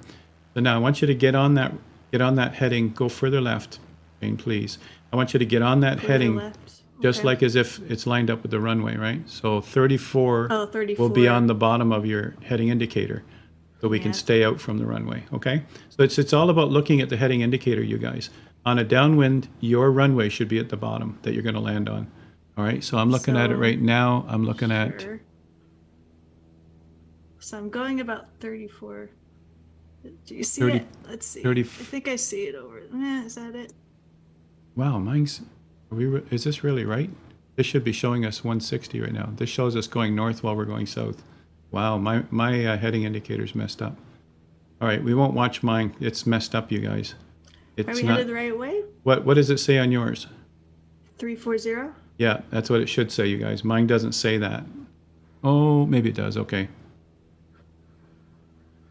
So now I want you to get on that heading, go further left, Jane, please. I want you to get on that Further heading left. just Okay. like as if it's lined up with the runway, right? So 34 Oh, will 34. be on the bottom of your heading indicator, so we can Yeah. stay out from the runway, okay? So it's all about looking at the heading indicator, you guys. On a downwind, your runway should be at the bottom that you're going to land on. All right, so I'm looking at it So- right now. I'm looking at, Sure. So I'm going about 34. Do you see 30 it? Let's see. 30 I think I see it over. Is that it? wow, is this really right? This should be showing us 160 right now. This shows us going north while we're going south. Wow, my heading indicator's messed up. All right, we won't watch mine. It's messed up, you guys. Are It's we not. headed the right way? What does it say on yours? 340? Yeah, that's what it should say, you guys. Mine doesn't say that. Oh, maybe it does. Okay.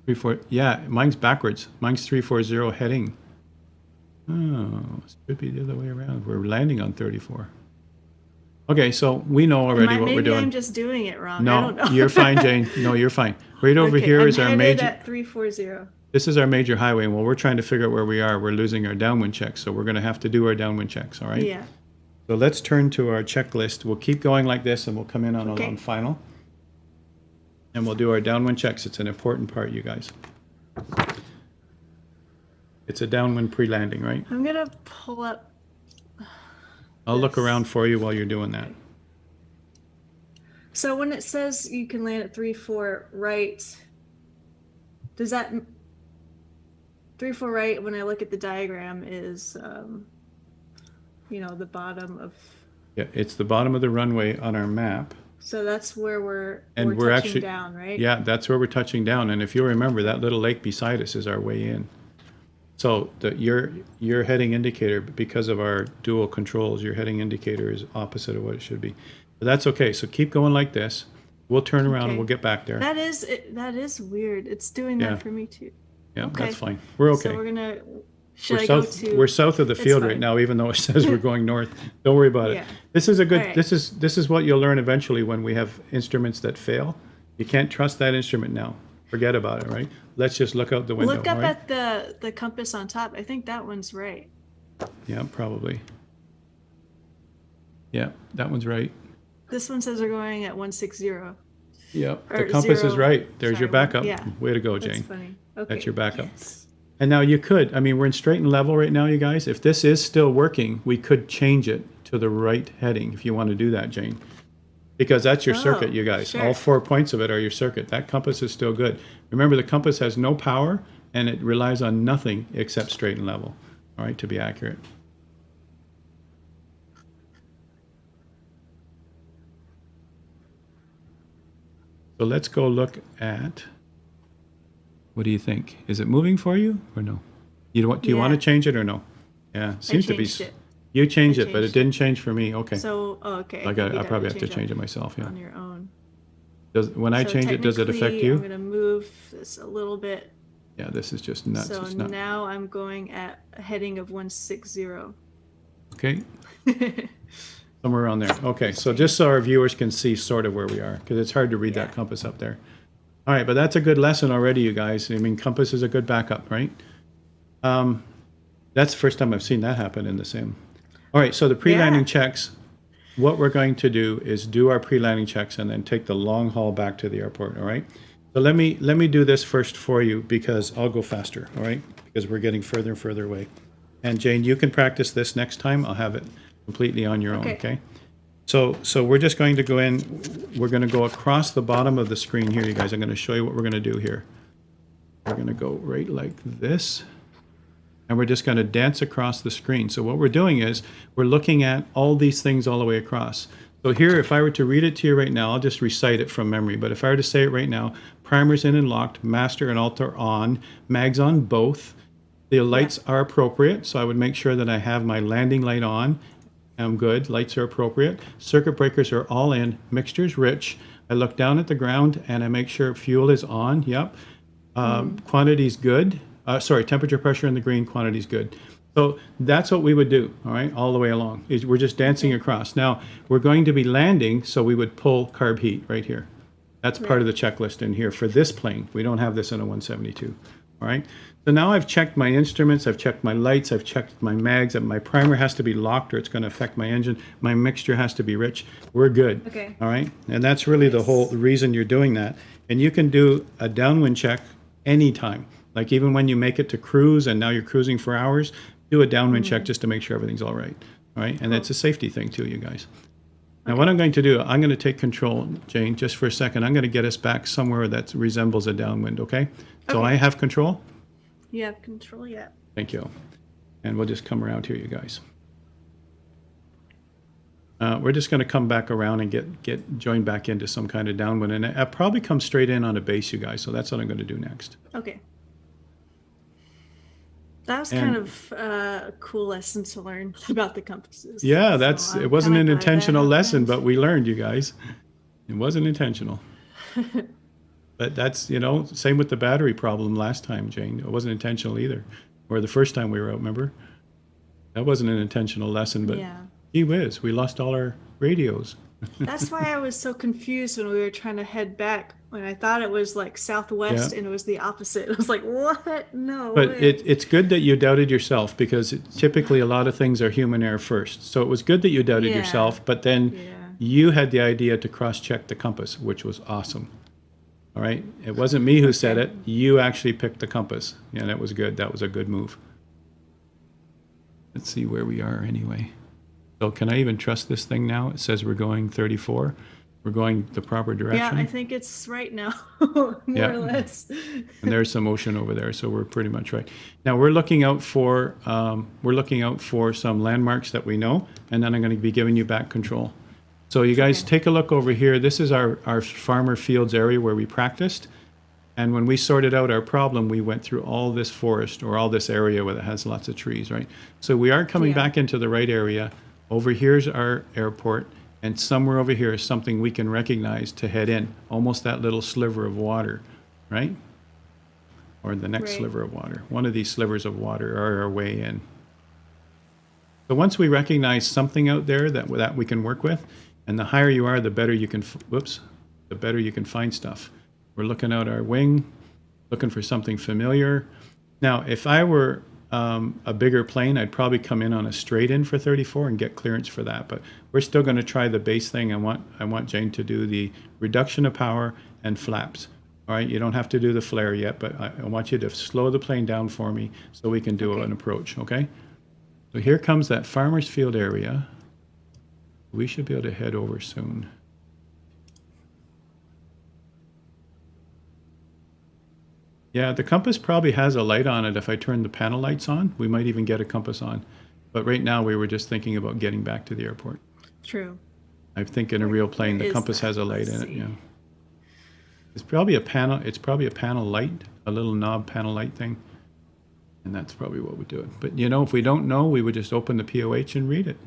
34. Yeah, mine's backwards. Mine's 340 heading. Oh, it should be the other way around. We're landing on 34. Okay, so we know already what Maybe we're doing. I'm just doing it wrong. I don't No, know. you're fine, Jane. No, you're fine. Right over Okay, here I'm is our headed major. at 340. This is our major highway, and while we're trying to figure out where we are, we're losing our downwind checks. So we're going to have to do our downwind checks. All right. Yeah. So let's turn to our checklist. We'll keep going like this, and we'll come in on Okay. a long final. And we'll do our downwind checks. It's an important part, you guys. It's a downwind pre-landing, right? I'm gonna pull up. I'll look Yes. around for you while you're doing that. So when it says you can land at 34 right, does that 34 right? When I look at the diagram, is the bottom of. Yeah, it's the bottom of the runway on our map. So that's where we're And we're we're touching actually- down, right? Yeah, that's where we're touching down. And if you remember, that little lake beside us is our way in. So your heading indicator, because of our dual controls, your heading indicator is opposite of what it should be. But that's okay. So keep going like this. We'll turn around and Okay. we'll get back there. That is weird. It's doing Yeah. that for me too. Yeah, okay. that's fine. We're okay. So we're gonna. Should We're I go south, to? we're south of the It's field right fine. now, even though it says we're going north. Don't worry about Yeah. it. This is a good, All right. this is what you'll learn eventually when we have instruments that fail. You can't trust that instrument now. Forget about it, right? Let's just look out the window, Look up all right? at the compass on top. I think that one's right. Yeah, probably. Yeah, that one's right. This one says we're going at 160. Yeah, the Or compass is 0. right. There's your Sorry, backup. yeah. Way to go, That's Jane. funny. Okay. That's your backup. Yes. And now you could, I mean, we're in straight and level right now, you guys. If this is still working, we could change it to the right heading if you want to do that, Jane. Because that's your circuit, you guys. sure. All 4 points of it are your circuit. That compass is still good. Remember, the compass has no power, and it relies on nothing except straight and level, all right, to be accurate. So let's go look at, what do you think? Is it moving for you or no? Do you want to Yeah. change it or no? Yeah, seems to be. changed it. You changed I it, but it changed didn't change for me. Okay. So, okay. I think you probably have to it change it myself, yeah. on your own. When I So change it, does it affect technically, I'm you? going to move this a little bit. Yeah, this is just nuts. So It's not. now I'm going at a heading of 160. Okay, somewhere around there. Okay, so just so our viewers can see sort of where we are, because it's hard to read that Yeah. compass up there. All right, but that's a good lesson already, you guys. I mean, compass is a good backup, right? That's the first time I've seen that happen in the sim. All right, so the pre-landing Yeah. checks, what we're going to do is do our pre-landing checks and then take the long haul back to the airport, all right? So let me do this first for you because I'll go faster, all right? Because we're getting further and further away. And Jane, you can practice this next time. I'll have it completely on your own, Okay. okay? So we're just going to go in, we're going to go across the bottom of the screen here, you guys. I'm going to show you what we're going to do here. We're going to go right like this. And we're just going to dance across the screen. So what we're doing is we're looking at all these things all the way across. So here, if I were to read it to you right now, I'll just recite it from memory. But if I were to say it right now, primers in and locked, master and altar on, mags on both. The lights are appropriate, so I would make sure that I have my landing light on. I'm good. Lights are appropriate. Circuit breakers are all in. Mixture's rich. I look down at the ground and I make sure fuel is on. Yep. Quantity's good. Temperature, pressure in the green, quantity's good. So that's what we would do, all right, all the way along. We're just dancing across. Now, we're going to be landing, so we would pull carb heat right here. That's part of the checklist in here for this plane. We don't have this in a 172, all right? So now I've checked my instruments, I've checked my lights, I've checked my mags, and my primer has to be locked or it's going to affect my engine. My mixture has to be rich. We're good, Okay. all right? And that's really the whole reason you're doing that. And you can do a downwind check anytime. Like even when you make it to cruise and now you're cruising for hours, do a downwind check just to make sure everything's all right. All right. And it's a safety thing too, you guys. Now what I'm going to do, I'm going to take control, Jane, just for a second. I'm going to get us back somewhere that resembles a downwind, okay? So I have control. You have control, yeah. Thank you. And we'll just come around here, you guys. We're just going to come back around and get joined back into some kind of downwind. And I'll probably come straight in on a base, you guys. So that's what I'm going to do next. Okay. That was kind of a cool lesson to learn about the compasses. Yeah, So it I'm wasn't kinda an glad that intentional lesson, happened. but we learned, you guys. It wasn't intentional. But that's, same with the battery problem last time, Jane. It wasn't intentional either. Or the first time we were out, remember? That wasn't an intentional lesson, but Yeah. gee whiz, we lost all our radios. That's why I was so confused when we were trying to head back. When I thought it was like southwest Yeah. and it was the opposite. I was like, what? No But way. it's good that you doubted yourself because typically a lot of things are human error first. So it was good that you doubted Yeah. yourself, but then Yeah. you had the idea to cross-check the compass, which was awesome. All right? It wasn't me who said it. You actually picked the compass. Yeah, that was good. That was a good move. Let's see where we are anyway. So can I even trust this thing now? It says we're going 34. We're going the proper direction. Yeah, I think it's right now, more Yeah. or less. And there's some ocean over there, so we're pretty much right. Now we're looking out for some landmarks that we know, and then I'm going to be giving you back control. So you guys take a look over here. This is our farmer fields area where we practiced. And when we sorted out our problem, we went through all this forest or all this area where it has lots of trees, right? So we are coming back into the right area. Over here's our airport, and somewhere over here is something we can recognize to head in, almost that little sliver of water, right? Or the next Right. sliver of water. One of these slivers of water are our way in. So once we recognize something out there that we can work with, and the higher you are, the better you can, the better you can find stuff. We're looking out our wing, looking for something familiar. Now, if I were a bigger plane, I'd probably come in on a straight in for 34 and get clearance for that. But we're still going to try the base thing. I want Jane to do the reduction of power and flaps. All right, you don't have to do the flare yet, but I want you to slow the plane down for me so we can do an approach, okay? So here comes that farmer's field area. We should be able to head over soon. Yeah, the compass probably has a light on it. If I turn the panel lights on, we might even get a compass on. But right now we were just thinking about getting back to the airport. True. I think in a real plane, the is compass that? has a light Let's in it, see. yeah. It's probably a panel light, a little knob panel light thing. And that's probably what would do it. But if we don't know, we would just open the POH and read it.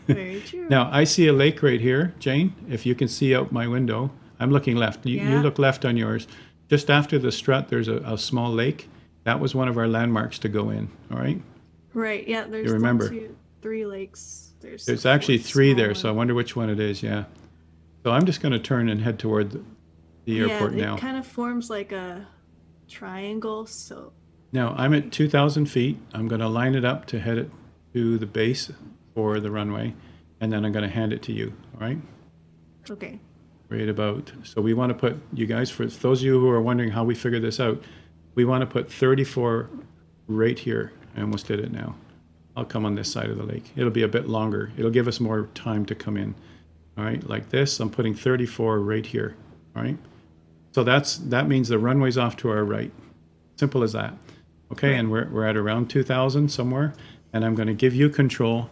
Very true. Now, I see a lake right here, Jane, if you can see out my window. I'm looking left. You Yeah. look left on yours. Just after the strut, there's a small lake. That was one of our landmarks to go in, all right? Right, yeah, there's You remember. 1, 2, 3 lakes. There's actually 3 there, so I one. wonder which one it is, yeah. So I'm just going to turn and head toward the airport Yeah, now. it kind of forms like a triangle, so Now, I'm at 2,000 feet. I'm going to line it up to head it to the base for the runway, and then I'm going to hand it to you, all right? okay. Right about, so we want to put, you guys, for those of you who are wondering how we figure this out, we want to put 34 right here. I almost did it now. I'll come on this side of the lake. It'll be a bit longer. It'll give us more time to come in. All right, like this, I'm putting 34 right here. All right. So that means the runway's off to our right. Simple as that. Okay, Right. and we're at around 2,000 somewhere, and I'm going to give you control.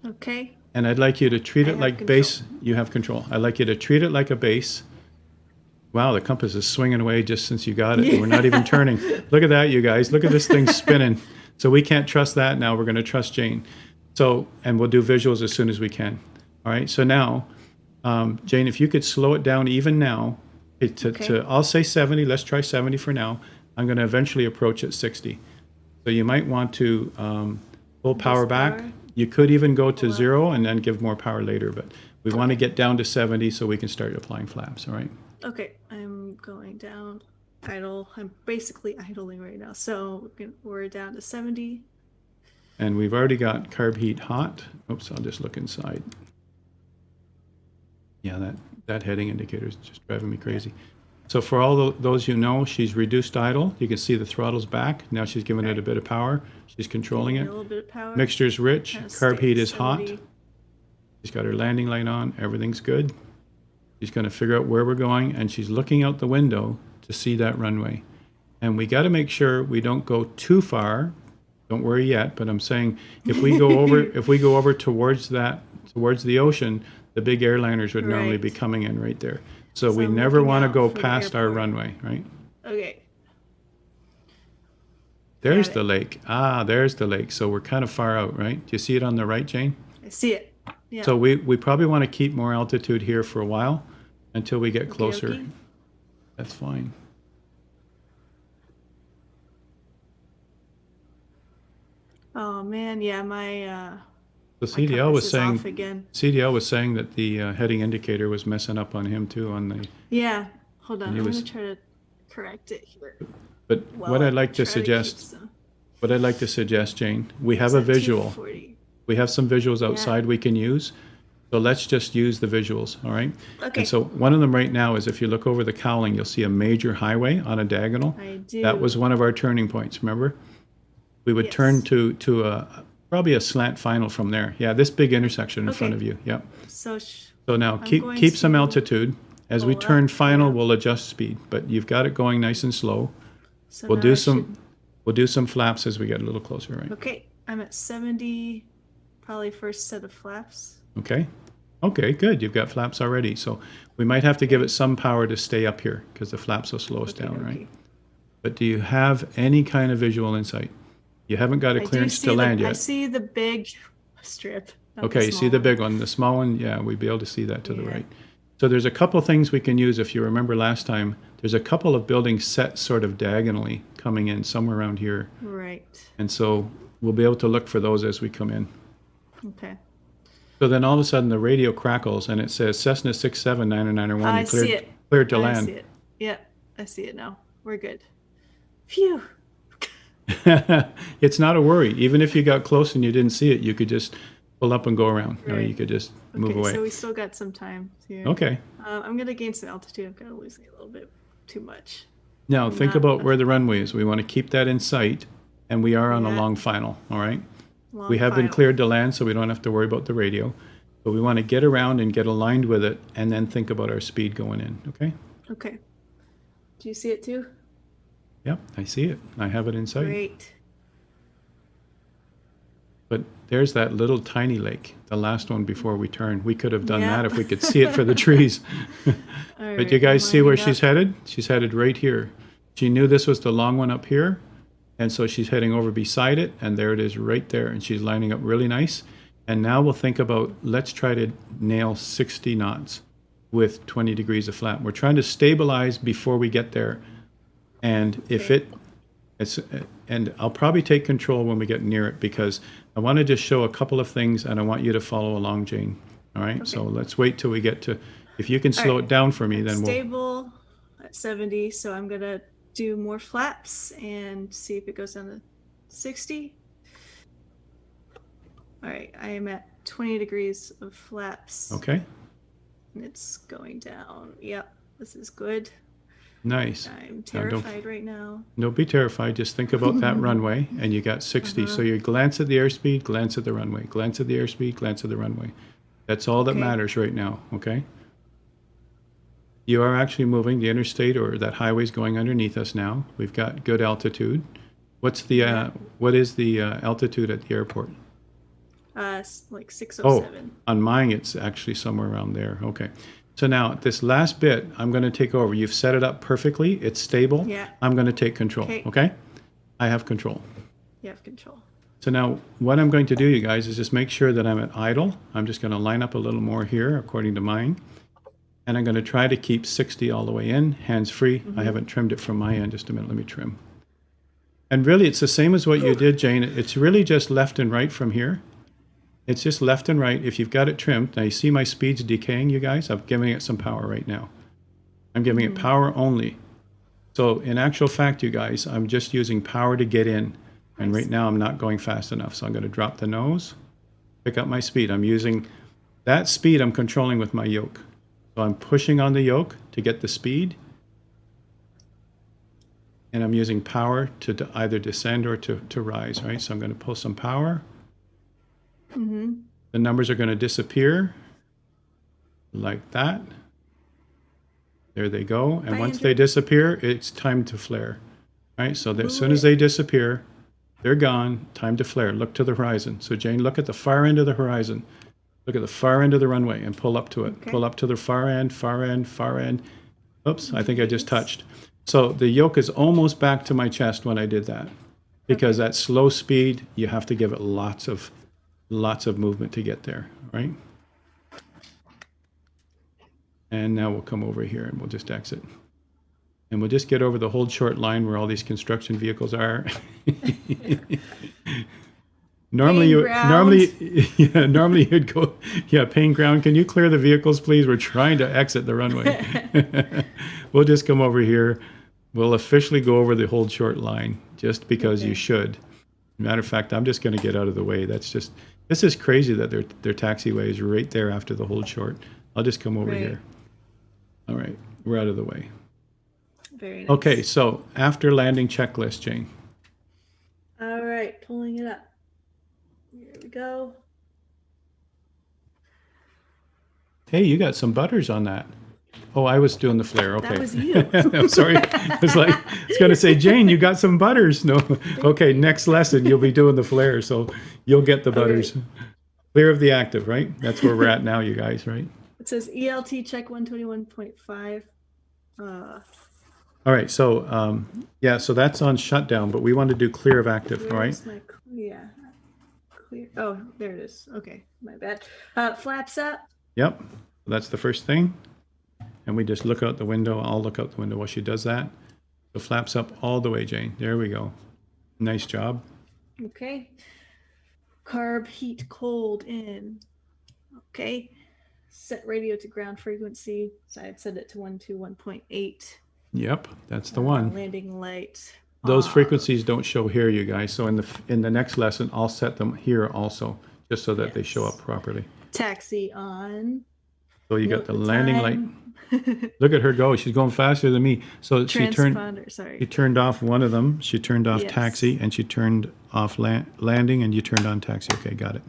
Okay. And I'd like you to treat I it have like control. base. You have control. I'd like you to treat it like a base. Wow, the compass is swinging away just since you got it. Yeah. We're not even turning. Look at that, you guys. Look at this thing spinning. So we can't trust that now. We're going to trust Jayne. So, and we'll do visuals as soon as we can. All right. So now, Jayne, if you could slow it down even now, Okay. I'll say 70. Let's try 70 for now. I'm going to eventually approach at 60. So you might want to pull power Boost back. power. You could even go to Pull up. 0 and then give more power later, but we want to get down to 70 so we can start applying flaps. All right. Okay, I'm going down. Idle. I'm basically idling right now. So we're down to 70. And we've already got carb heat hot. Oops, I'll just look inside. Yeah, that heading indicator is just driving me crazy. So for all those you know, she's reduced idle. You can see the throttle's back. Now she's giving it a bit of power. She's controlling A it. little bit of power. Mixture's rich. Kinda Carb stay heat at is hot. 70. She's got her landing light on. Everything's good. She's going to figure out where we're going, and she's looking out the window to see that runway. And we got to make sure we don't go too far. Don't worry yet, but I'm saying if we go over towards the ocean, the big airliners would normally Right. be coming in right there. So we I'm never looking want to out go for the past our airport. runway, right? Okay. There's Got the it. lake. Ah, there's the lake. So we're kind of far out, right? Do you see it on the right, Jayne? I see it. Yeah. So we probably want to keep more altitude here for a while until we get closer. Okay. That's fine. Oh man, yeah, my The my CDL compass was is saying off again. that the heading indicator was messing up on him too on the. Yeah. Hold on. And he I'm was- gonna try to correct it here. But While what I I'd like to try keep suggest, some- Jayne, we have It's a at visual. 240. We have some visuals outside we can use. So let's just use the visuals, all right? Okay. And so one of them right now is if you look over the cowling, you'll see a major highway on a diagonal. I do. That was one of our turning points, remember? We would Yes. turn to probably a slant final from there. Yeah, this big intersection in front Okay. of you. Yep. So So now I'm keep going some to altitude. As we pull turn up, final, yeah. we'll adjust speed, but you've got it going nice and slow. so We'll now do I we'll do some flaps as we get a little closer, right? Okay, I'm at 70. Probably first set of flaps. Okay. Okay, good. You've got flaps already. So we might have to give it some power to stay up here because the flaps will slow us down, right? But do you have any kind of visual insight? You haven't got a I do clearance see to land I yet. see the big strip. not Okay, you see small the one. big one. The small one, yeah, we'd be able to see that to the Yeah. right. So there's a couple things we can use. If you remember last time, there's a couple of buildings set sort of diagonally coming in somewhere around here. Right. And so we'll be able to look for those as we come in. Okay. So then all of a sudden the radio crackles and it says Cessna 67901 I see it. cleared to I land. see it. Yep, I see it now. We're good. Phew. It's not a worry. Even if you got close and you didn't see it, you could just pull up and go around. Or Right. you could just move Okay, away. so we still got some time here. Okay. I'm gonna gain some altitude. I'm kind of losing a little bit too much. Now think Not about where the runway is. We want to keep that in sight, and we are on a Yeah. long final. All right. Long We have been final. cleared to land, so we don't have to worry about the radio. But we want to get around and get aligned with it, and then think about our speed going in. Okay. Okay. Do you see it too? Yep, I see it. I have it in sight. Great. But there's that little tiny lake, the last one before we turned. We could have done Yeah. that if we could see it for the trees. All But right, you guys see where lining she's up. headed? She's headed right here. She knew this was the long one up here, and so she's heading over beside it, and there it is right there, and she's lining up really nice. And now we'll think about, let's try to nail 60 knots with 20 degrees of flat. We're trying to stabilize before we get there. And if Okay. and I'll probably take control when we get near it because I want to just show a couple of things and I want you to follow along, Jayne. All right. So let's wait till we get to, if you can slow right. it down for me, then we'll, Stable at 70, so I'm gonna do more flaps and see if it goes down to 60. All right, I am at 20 degrees of flaps. okay. And it's going down. Yep, this is good. Nice. I'm Now, terrified right now. don't be terrified. Just think about that runway, and you got 60. So you glance at the airspeed, glance at the runway, glance at the airspeed, glance at the runway. That's all that Okay. matters right now, okay? You are actually moving. The interstate or that highway's going underneath us now. We've got good altitude. What's the what is the altitude at the airport? Like Oh, 607. on mine it's actually somewhere around there. Okay. So now this last bit, I'm going to take over. You've set it up perfectly. It's stable. Yeah. I'm going to take control. Okay. Okay? I have control. You have control. So now what I'm going to do, you guys, is just make sure that I'm at idle. I'm just going to line up a little more here according to mine. And I'm going to try to keep 60 all the way in, hands free. I haven't trimmed it from my end. Just a minute. Let me trim. And really, it's the same as what you did, Jane. It's really just left and right from here. It's just left and right. If you've got it trimmed, now you see my speeds decaying, you guys? I'm giving it some power right now. I'm giving it power only. So in actual fact, you guys, I'm just using power to get in. And right now I'm not going fast enough. So I'm going to drop the nose, pick up my speed. I'm using that speed I'm controlling with my yoke. So I'm pushing on the yoke to get the speed. And I'm using power to either descend or to rise, right? So I'm going to pull some power. The numbers are going to disappear like that. There they go. And once they disappear, it's time to flare. Right? So as soon as they disappear, they're gone. Time to flare. Look to the horizon. So Jane, look at the far end of the horizon. Look at the far end of the runway and pull up to it. Okay. Pull up to the far end, far end, far end. Oops, I think I just touched. So the yoke is almost back to my chest when I did that. Because at slow speed, you have to give it lots of movement to get there, right? And now we'll come over here and we'll just exit. And we'll just get over the hold short line where all these construction vehicles are. Normally you'd go, paying ground. Can you clear the vehicles, please? We're trying to exit the runway. We'll just come over here. We'll officially go over the hold short line just because you should. Matter of fact, I'm just going to get out of the way. This is crazy that their taxiway is right there after the hold short. I'll just come over here. All right, we're out of the way. Very nice. Okay, so after landing checklist, Jane. All right, pulling it up. Here we go. Hey, you got some butters on that. Oh, I was doing the flare. Okay. That was you. I'm sorry. I was going to say, Jane, you got some butters. No. Okay, next lesson, you'll be doing the flare, so you'll get the butters. Okay. Clear of the active, right? That's where we're at now, you guys, right? It says ELT check 121.5. All right, so so that's on shutdown, but we want to do clear of active, all right? Where's my clear? Oh, there it is. Okay, my bad. Flaps up. Yep, that's the first thing. And we just look out the window. I'll look out the window while she does that. So flaps up all the way, Jane. There we go. Nice job. Okay. Carb heat cold in. Okay. Set radio to ground frequency. So I'd set it to 121.8. Yep, that's the one. Landing light. Those frequencies don't show here, you guys. So in the next lesson, I'll set them here also, just so that they show up properly. Taxi on. So you got the landing light. time. Look at her go. She's going faster than me. So she turned off one of them. She turned off taxi, and she turned off landing, and you turned on taxi. Okay, got it.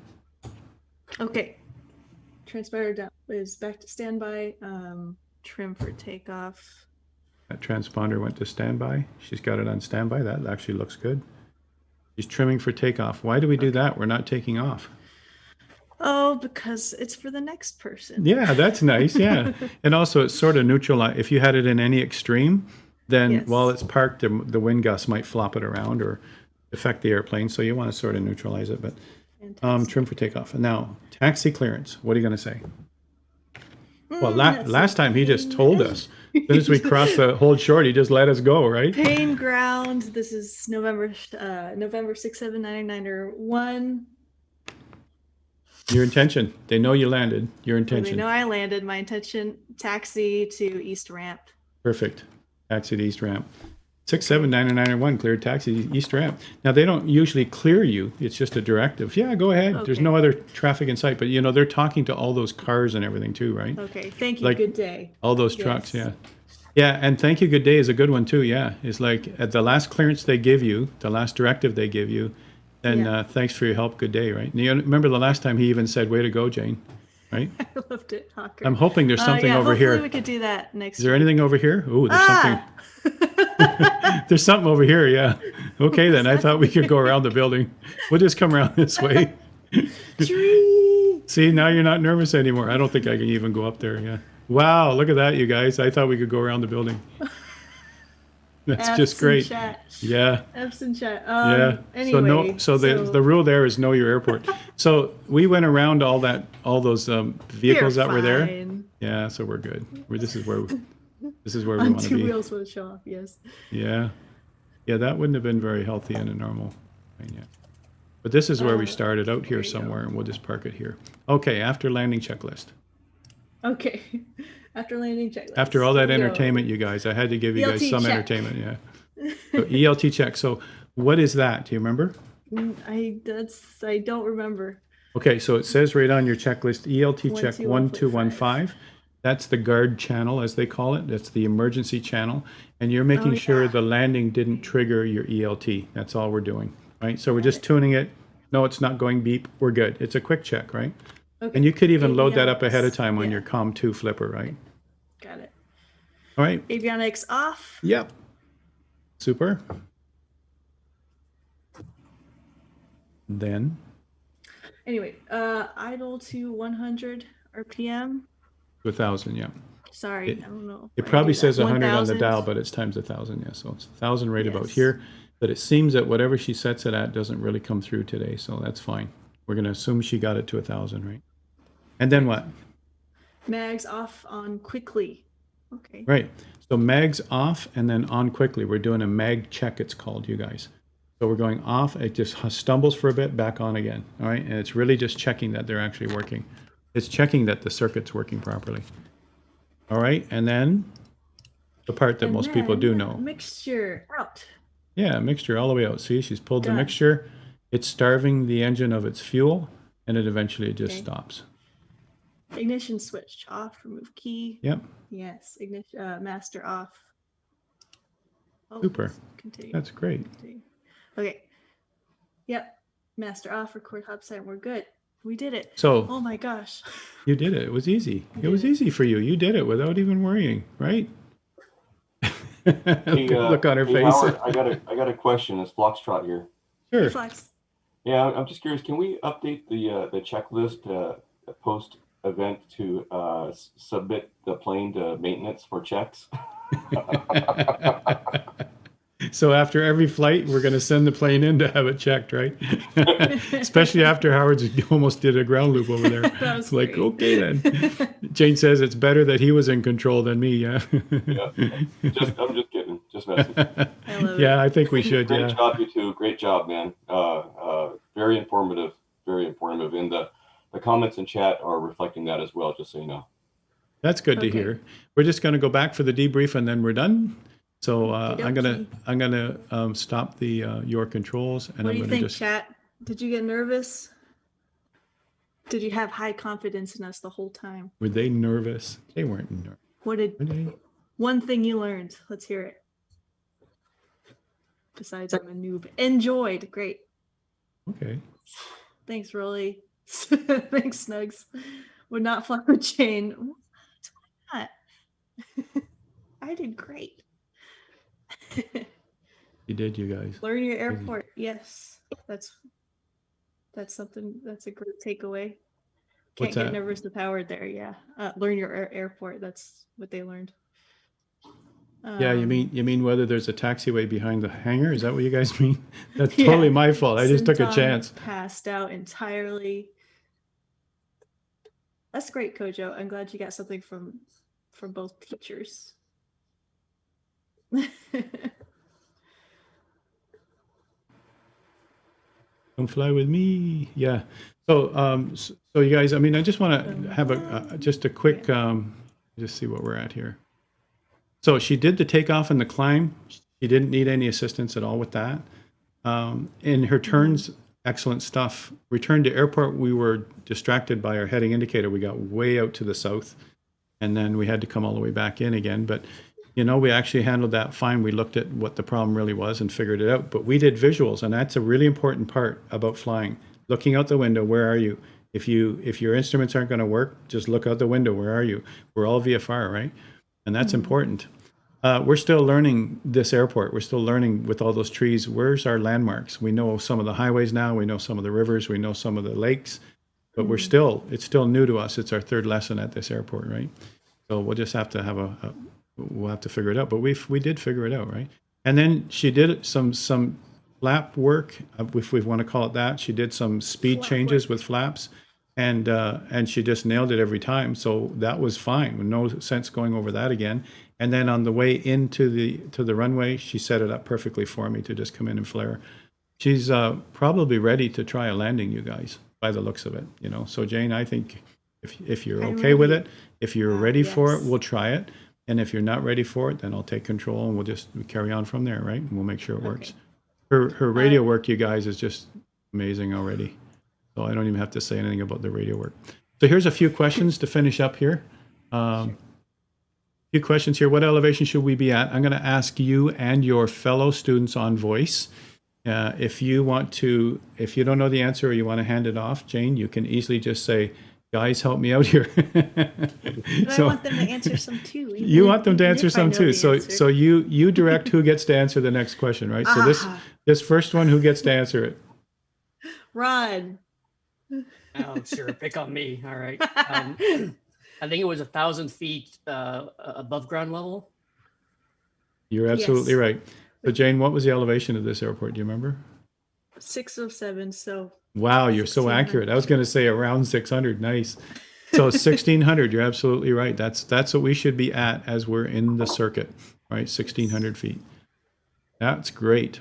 Okay. Transponder down is back to standby. Trim for takeoff. That transponder went to standby. She's got it on standby. That actually looks good. She's trimming for takeoff. Why do we do that? We're not taking off. Oh, because it's for the next person. Yeah, that's nice. Yeah. And also it's sort of neutral. If you had it in any extreme, then while it's parked, the wind gust might flop it around or affect the airplane. So you want to sort of neutralize it. But trim for takeoff. And now, taxi clearance. What are you going to say? Well, last time he just told us. As soon as we crossed the hold short, he just let us go, right? Pain ground. This is November 67991. Your intention. They know you landed. Your intention. They know I landed. My intention, taxi to East Ramp. Perfect. Taxi to East Ramp. 67991 cleared taxi to East Ramp. Now, they don't usually clear you. It's just a directive. Yeah, go ahead. Okay. There's no other traffic in sight. But, they're talking to all those cars and everything too, right? Okay. Thank you. Good day. All those trucks, yeah. Yeah, and thank you, good day is a good one too. Yeah, it's like at the last clearance they give you, the last directive they give you, then Yeah. thanks for your help, good day, right? And you remember the last time he even said, way to go, Jane, right? I loved it, Hawker. I'm hoping there's something yeah, over hopefully here. we could do that next Is there week. anything over here? Ooh, there's something. Ah! There's something over here, yeah. Okay, then I thought we could go around the building. We'll just come around this way. Tree! See, now you're not nervous anymore. I don't think I can even go up there, yeah. Wow, look at that, you guys. I thought we could go around the building. That's just F's in great. chat. Yeah. F's in chat. Yeah. Anyway, So the rule there is know your airport. So we went around all those vehicles you're that were there. fine. Yeah. So we're good. This is where we On want to two be. wheels with a show off. Yes. Yeah. Yeah. That wouldn't have been very healthy in a normal plane yet. But this is where we started out here there you somewhere, and we'll just park it here. Okay. After landing checklist. Okay. After landing checklist. After all that Here we go. entertainment, you guys, I had to give you guys ELT some check. entertainment. Yeah. So ELT check. So what is that? Do you remember? I don't remember. Okay, so it says right on your checklist, ELT check 121.5. 1215. That's the guard channel, as they call it. That's the emergency channel. And you're making sure yeah. the landing didn't trigger your ELT. That's all we're doing, right? So we're just it. tuning it. No, it's not going beep. We're good. It's a quick check, right? Okay. And you could even load that up ahead of Avionics. time on Yeah. your COM2 flipper, right? Got it. All right. Avionics off. Yep. Super. Then Anyway, idle to 100 RPM. 1,000, yeah. Sorry, I don't know. It why I probably do that. says 100 on the 1,000. dial, but it's times 1,000, yeah. So it's 1,000 right about Yes. here. But it seems that whatever she sets it at doesn't really come through today, so that's fine. We're going to assume she got it to 1,000, right? And then what? Mags off on quickly. Okay. Right. So mag's off and then on quickly. We're doing a mag check, it's called, you guys. So we're going off. It just stumbles for a bit, back on again. All right. And it's really just checking that they're actually working. It's checking that the circuit's working properly. All right. And then the part that And most people do then know. Mixture out. Yeah, mixture all the way out. See, she's pulled the Done. mixture. It's starving the engine of its fuel, and it eventually just Okay. stops. Ignition switch off. Remove key. Yep. Yes. Ignition master off. Oh, Super. Continue. That's great. Continue. Okay. Yep. Master off. Record hub sign. We're good. We did it. So Oh my gosh. you did it. It was easy. It was did it. easy for you. You did it without even worrying, right? Hey, Look on her hey, face. Howard, I got a question. It's Foxtrot here. Sure. Flex. Yeah, I'm just curious. Can we update the checklist post event to submit the plane to maintenance for checks? So after every flight, we're going to send the plane in to have it checked, right? Especially after Howard's almost did a ground loop over there. That was It's like, great. okay then. Jane says it's better that he was in control than me, yeah. Yeah. I'm just kidding. Just messing. I love Yeah, I think we should, Great yeah. job, you two. Great job, man. Very informative. Very informative. And the comments in chat are reflecting that as well, just so you know. That's good to Okay. hear. We're just going to go back for the debrief and then we're done. So I'm gonna stop the your controls and What I'm do you gonna think, just chat? Did you get nervous? Did you have high confidence in us the whole time? were they nervous? They weren't nervous. What did Were they? one thing you learned? Let's hear it. Besides, I'm a noob. Enjoyed. Great. Okay. Thanks, Rolly. Thanks, Snugs. Would not fly with Jane. Why not? I did great. You did, you guys. Learn your airport. Yes, that's something. That's a great takeaway. Can't What's get that? nervous with Howard there. Yeah, learn your airport. That's what they learned. Yeah, you mean whether there's a taxiway behind the hangar? Is that what you guys mean? That's Yeah. totally my fault. I just took a Sinton chance. Passed out entirely. That's great, Kojo. I'm glad you got something from both teachers. Come fly with me. Yeah. So so you guys, I mean, I just want to have just a quick just see what we're at here. So she did the takeoff and the climb. She didn't need any assistance at all with that. In her turns, excellent stuff. Return to airport, we were distracted by our heading indicator. We got way out to the south, and then we had to come all the way back in again. But you know, we actually handled that fine. We looked at what the problem really was and figured it out. But we did visuals, and that's a really important part about flying. Looking out the window, where are you? If your instruments aren't going to work, just look out the window. Where are you? We're all VFR, right? And that's important. We're still learning this airport. We're still learning with all those trees. Where's our landmarks? We know some of the highways now. We know some of the rivers. We know some of the lakes. But it's still new to us. It's our third lesson at this airport, right? So we'll just have to we'll have to figure it out. But we did figure it out, right? And then she did some flap work, if we want to call it that. She did some speed changes with flaps, and she just nailed it every time. So that was fine. No sense going over that again. And then on the way into the runway, she set it up perfectly for me to just come in and flare. She's probably ready to try a landing, you guys, by the looks of it. You know, so Jayne, I think if you're okay with it, if you're ready for it, we'll try it. And if you're not ready for it, then I'll take control and we'll just carry on from there, right? And we'll make sure it works. Her radio work, you guys, is just amazing already. So I don't even have to say anything about the radio work. So here's a few questions to finish up here. Few questions here. What elevation should we be at? I'm going to ask you and your fellow students on voice. If you don't know the answer or you want to hand it off, Jayne, you can easily just say, guys, help me out here. But I want them to answer some too. You want them to answer some too. So you direct who gets to answer the next question, right? So this first one, who gets to answer it? Ron. Oh, sure. Pick on me. All right. I think it was 1,000 feet above ground level. You're absolutely right. So Jayne, what was the elevation of this airport? Do you remember? 607. So. Wow, you're so accurate. I was going to say around 600. Nice. So 1,600. You're absolutely right. That's what we should be at as we're in the circuit, right? 1,600 feet. That's great.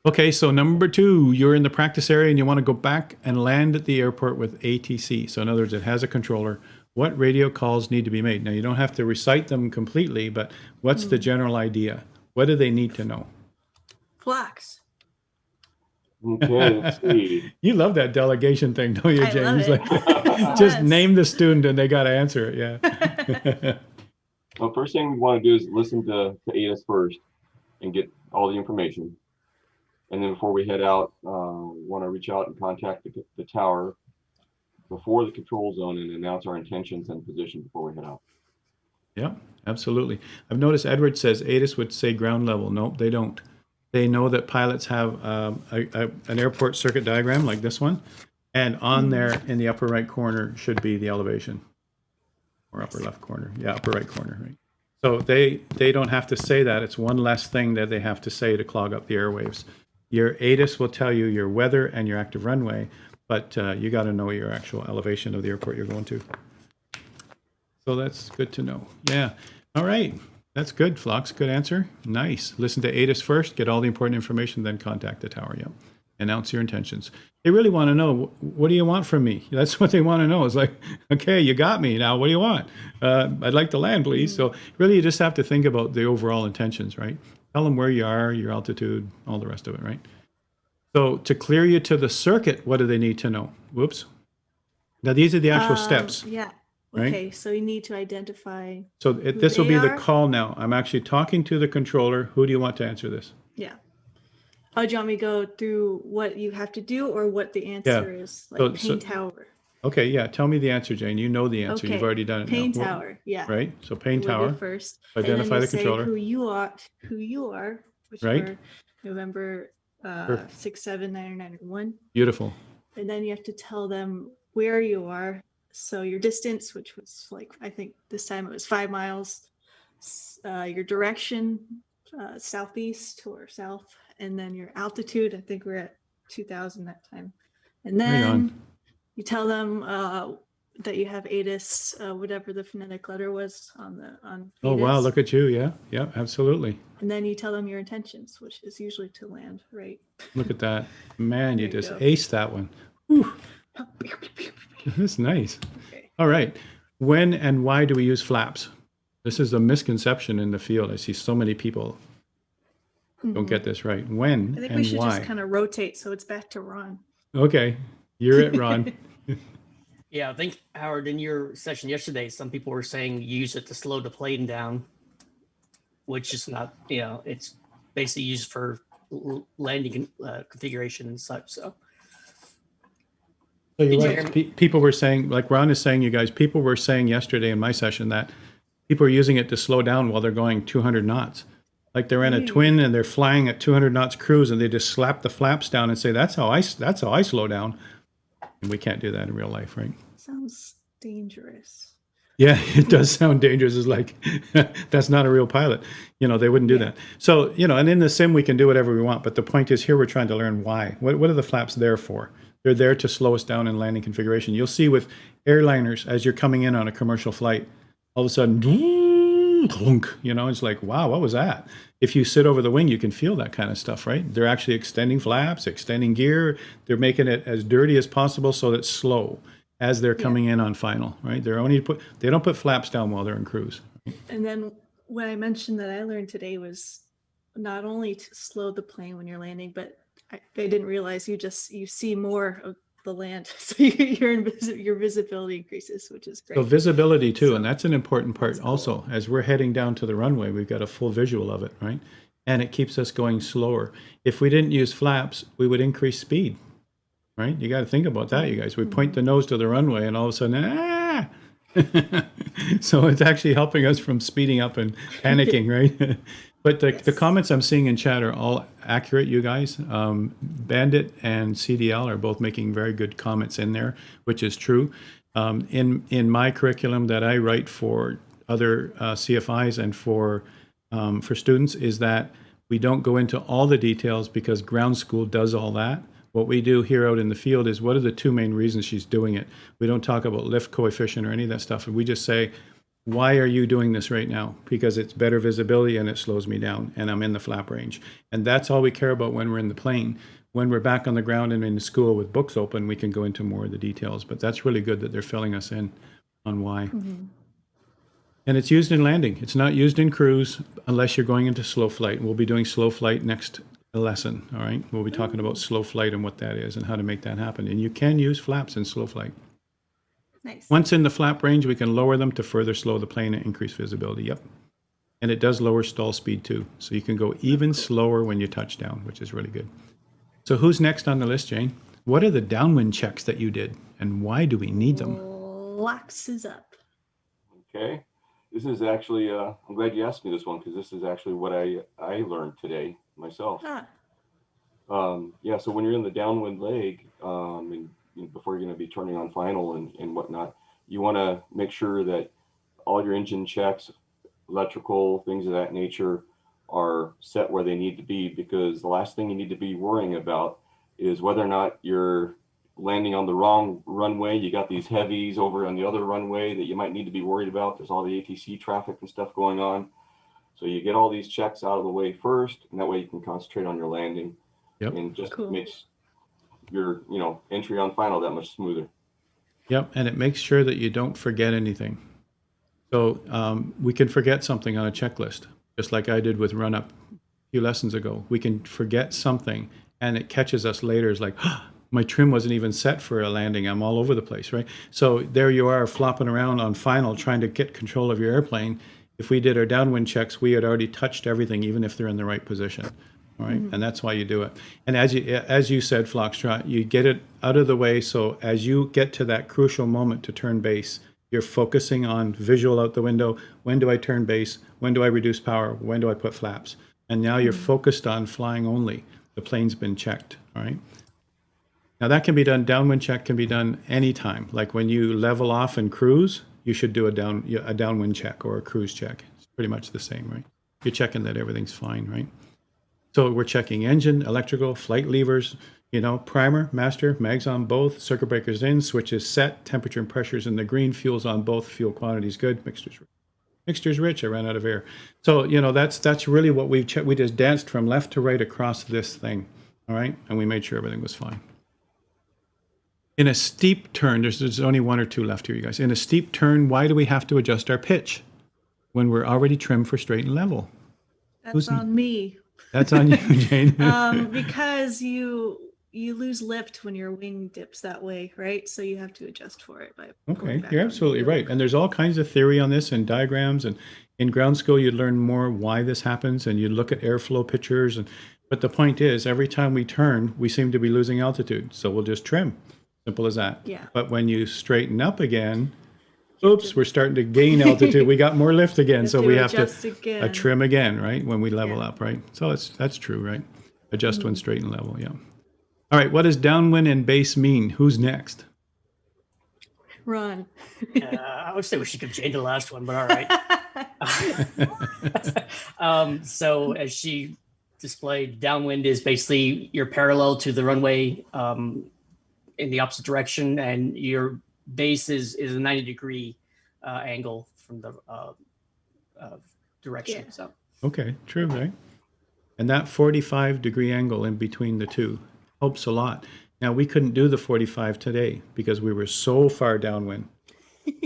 Okay, so number 2, you're in the practice area and you want to go back and land at the airport with ATC. So in other words, it has a controller. What radio calls need to be made? Now, you don't have to recite them completely, but what's the general idea? What do they need to know? Flax. Okay, let's see. You love that delegation thing, don't you, I Jayne? love It's it. like, just name the student and they got to answer it. Yeah. Well, first thing we want to do is listen to ATIS first and get all the information. And then before we head out, want to reach out and contact the tower before the control zone and announce our intentions and position before we head out. Yeah, absolutely. I've noticed Edward says ATIS would say ground level. Nope, they don't. They know that pilots have an airport circuit diagram like this one, and on there in the upper right corner should be the elevation, or upper left corner. Yeah, upper right corner, right? So they don't have to say that. It's one less thing that they have to say to clog up the airwaves. Your ATIS will tell you your weather and your active runway, but you got to know your actual elevation of the airport you're going to. So that's good to know. Yeah. All right. That's good, Phlox. Good answer. Nice. Listen to ATIS first, get all the important information, then contact the tower. Yep. Announce your intentions. They really want to know, what do you want from me? That's what they want to know. It's like, okay, you got me. Now, what do you want? I'd like to land, please. So really, you just have to think about the overall intentions, right? Tell them where you are, your altitude, all the rest of it, right? So to clear you to the circuit, what do they need to know? Whoops. Now, these are the actual steps. Yeah. Right? Okay, so you need to identify. So this will be the are? call now. I'm actually talking to the controller. Who do you want to answer this? Yeah. Oh, do you want me to go through what you have to do or what the answer is? Like Payne Tower. Okay, yeah. Tell me the answer, Jayne. You know the answer. Okay. You've already done it. Payne now. Tower, yeah. Right? So Payne We'll Tower. do first. Identify the controller. Say who you are, which Right. were November 67991. Beautiful. And then you have to tell them where you are. So your distance, which was like, I think this time it was 5 miles, your direction, southeast or south, and then your altitude. I think we're at 2,000 that time. And then you tell them that you have ATIS, whatever the phonetic letter was on ATIS. Oh, wow. Look at you. Yeah. Yeah, absolutely. And then you tell them your intentions, which is usually to land, right? Look at that. Man, you There you just go. aced that one. Whew. That's nice. Okay. All right. When and why do we use flaps? This is a misconception in the field. I see so many people don't get this right. When I think and we should why? just kind of rotate so it's back to Ron. Okay. You're it, Ron. Yeah, I think, Howard, in your session yesterday, some people were saying you use it to slow the plane down. which is not, it's basically used for landing configuration and such. So So you're Did you right. hear me? People were saying, like Ron is saying, you guys, people were saying yesterday in my session that people are using it to slow down while they're going 200 knots. Like they're in a twin and they're flying at 200 knots cruise, and they just slap the flaps down and say, that's how I slow down. And we can't do that in real life, right? Sounds dangerous. Yeah, it does sound dangerous. It's like, that's not a real pilot. They wouldn't do that. So, and in the sim, we can do whatever we want. But the point is here, we're trying to learn why. What are the flaps there for? They're there to slow us down in landing configuration. You'll see with airliners, as you're coming in on a commercial flight, all of a sudden, it's like, wow, what was that? If you sit over the wing, you can feel that kind of stuff, right? They're actually extending flaps, extending gear. They're making it as dirty as possible so that it's slow as they're coming in on final, right? They don't put flaps down while they're in cruise. And then what I mentioned that I learned today was not only to slow the plane when you're landing, but I didn't realize you see more of the land, so your visibility increases, which is great. So visibility too, and that's an important part also. As we're heading down to the runway, we've got a full visual of it, right? And it keeps us going slower. If we didn't use flaps, we would increase speed, right? You got to think about that, you guys. We point the nose to the runway, and all of a sudden, so it's actually helping us from speeding up and panicking, right? But the comments I'm seeing in chat are all accurate, you guys. Bandit and CDL are both making very good comments in there, which is true. In my curriculum that I write for other CFIs and for students is that we don't go into all the details because ground school does all that. What we do here out in the field is what are the two main reasons she's doing it. We don't talk about lift coefficient or any of that stuff. We just say, why are you doing this right now? Because it's better visibility and it slows me down and I'm in the flap range. And that's all we care about when we're in the plane. When we're back on the ground and in school with books open, we can go into more of the details. But that's really good that they're filling us in on why. And it's used in landing. It's not used in cruise unless you're going into slow flight. We'll be doing slow flight next lesson, all right? We'll be talking about slow flight and what that is and how to make that happen. And you can use flaps in slow flight. Nice. Once in the flap range, we can lower them to further slow the plane and increase visibility. Yep. And it does lower stall speed too. So you can go even slower when you touch down, which is really good. So who's next on the list, Jane? What are the downwind checks that you did and why do we need them? Locks is up. Okay. This is actually, I'm glad you asked me this one because this is actually what I learned today myself. Yeah, so when you're in the downwind leg, and before you're going to be turning on final and whatnot, you want to make sure that all your engine checks, electrical, things of that nature are set where they need to be, because the last thing you need to be worrying about is whether or not you're landing on the wrong runway. You got these heavies over on the other runway that you might need to be worried about. There's all the ATC traffic and stuff going on. So you get all these checks out of the way first, and that way you can concentrate on your landing. Yep. And just makes your entry on final that much smoother. Yep, and it makes sure that you don't forget anything. So we can forget something on a checklist, just like I did with run up a few lessons ago. We can forget something and it catches us later. It's like, oh, my trim wasn't even set for a landing. I'm all over the place, right? So there you are flopping around on final trying to get control of your airplane. If we did our downwind checks, we had already touched everything, even if they're in the right position. All right, and that's why you do it. And as you said, Foxtrot, you get it out of the way. So as you get to that crucial moment to turn base, you're focusing on visual out the window. When do I turn base? When do I reduce power? When do I put flaps? And now you're focused on flying only. The plane's been checked. All right. Now that can be done. Downwind check can be done anytime. Like when you level off and cruise, you should do a downwind check or a cruise check. It's pretty much the same, right? You're checking that everything's fine, right? So we're checking engine, electrical, flight levers, primer, master, mags on both, circuit breakers in, switches set, temperature and pressures in the green, fuels on both, fuel quantities good, mixture's rich, I ran out of air. So, that's really what we've checked. We just danced from left to right across this thing, all right? And we made sure everything was fine. In a steep turn, there's only one or two left here, you guys. In a steep turn, why do we have to adjust our pitch when we're already trimmed for straight and level? That's on me. That's on you, Jane. Because you lose lift when your wing dips that way, right? So you have to adjust for it by Okay, you're absolutely right. And there's all kinds of theory on this and diagrams, and In ground school, you'd learn more why this happens, and you'd look at airflow pictures. But the point is, every time we turn, we seem to be losing altitude. So we'll just trim. Simple as that. Yeah. But when you straighten up again, oops, we're starting to gain altitude. We got more lift again. So we have adjust to again. trim again, right? When we level Yeah. up, right? So that's true, right? Adjust when straighten level, yeah. All right, what does downwind and base mean? Who's next? Run. I would say we should give Jayne the last one, but all right. So as she displayed, downwind is basically you're parallel to the runway in the opposite direction, and your base is a 90-degree angle from the direction. Yeah. So Okay, true, right? And that 45-degree angle in between the two helps a lot. Now, we couldn't do the 45 today because we were so far downwind.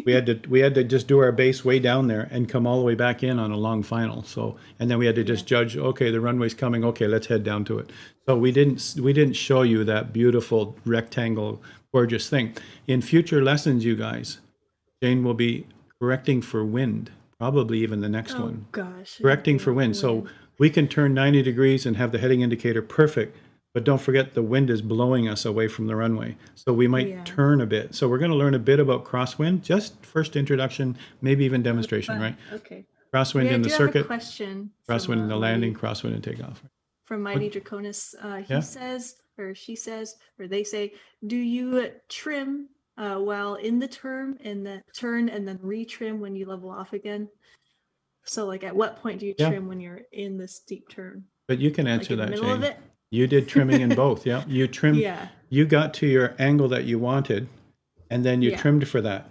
We had to just do our base way down there and come all the way back in on a long final. So, and then we had to just judge, okay, the runway's coming, okay, let's head down to it. So we didn't show you that beautiful rectangle, gorgeous thing. In future lessons, you guys, Jayne will be correcting for wind, probably even the next one. Gosh. Correcting for wind. So we can turn 90 degrees and have the heading indicator perfect, but don't forget the wind is blowing us away from the runway. So we might turn a bit. So we're going to learn a bit about crosswind, just first introduction, maybe even demonstration, right? Okay. Crosswind I in the do have a circuit, question. crosswind in the landing, crosswind and takeoff. From Mighty Draconis, he Yeah. says, or she says, or they say, do you trim while in the turn and then retrim when you level off again? So like at what point do you Yeah. trim when you're in the steep turn? But you can Like answer in the that, middle of Jayne. it? You did trimming in both, yeah. You trimmed, Yeah. you got to your angle that you wanted, and then you Yeah. trimmed for that.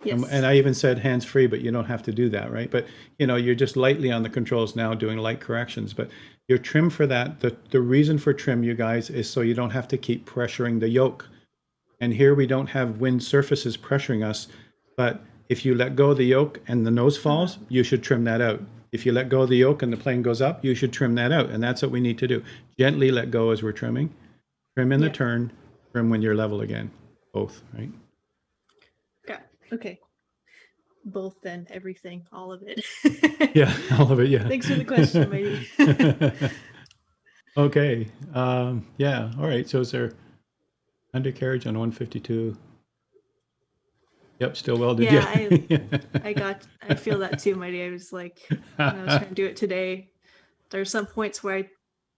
Yes. And I even said hands-free, but you don't have to do that, right? But, you're just lightly on the controls now doing light corrections. But you're trim for that. The reason for trim, you guys, is so you don't have to keep pressuring the yoke. And here we don't have wind surfaces pressuring us. But if you let go of the yoke and the nose falls, you should trim that out. If you let go of the yoke and the plane goes up, you should trim that out. And that's what we need to do. Gently let go as we're trimming. Trim in the turn, trim when you're level again. Both, right? Got okay. Both then, everything, all of it. Yeah, all of it, yeah. Thanks for the question, Mighty. Okay. Yeah. All right. So is there undercarriage on 152? Yep. Still welded. Yeah, Yeah. I feel that too, Mighty. I was like, when I was trying to do it today, there are some points where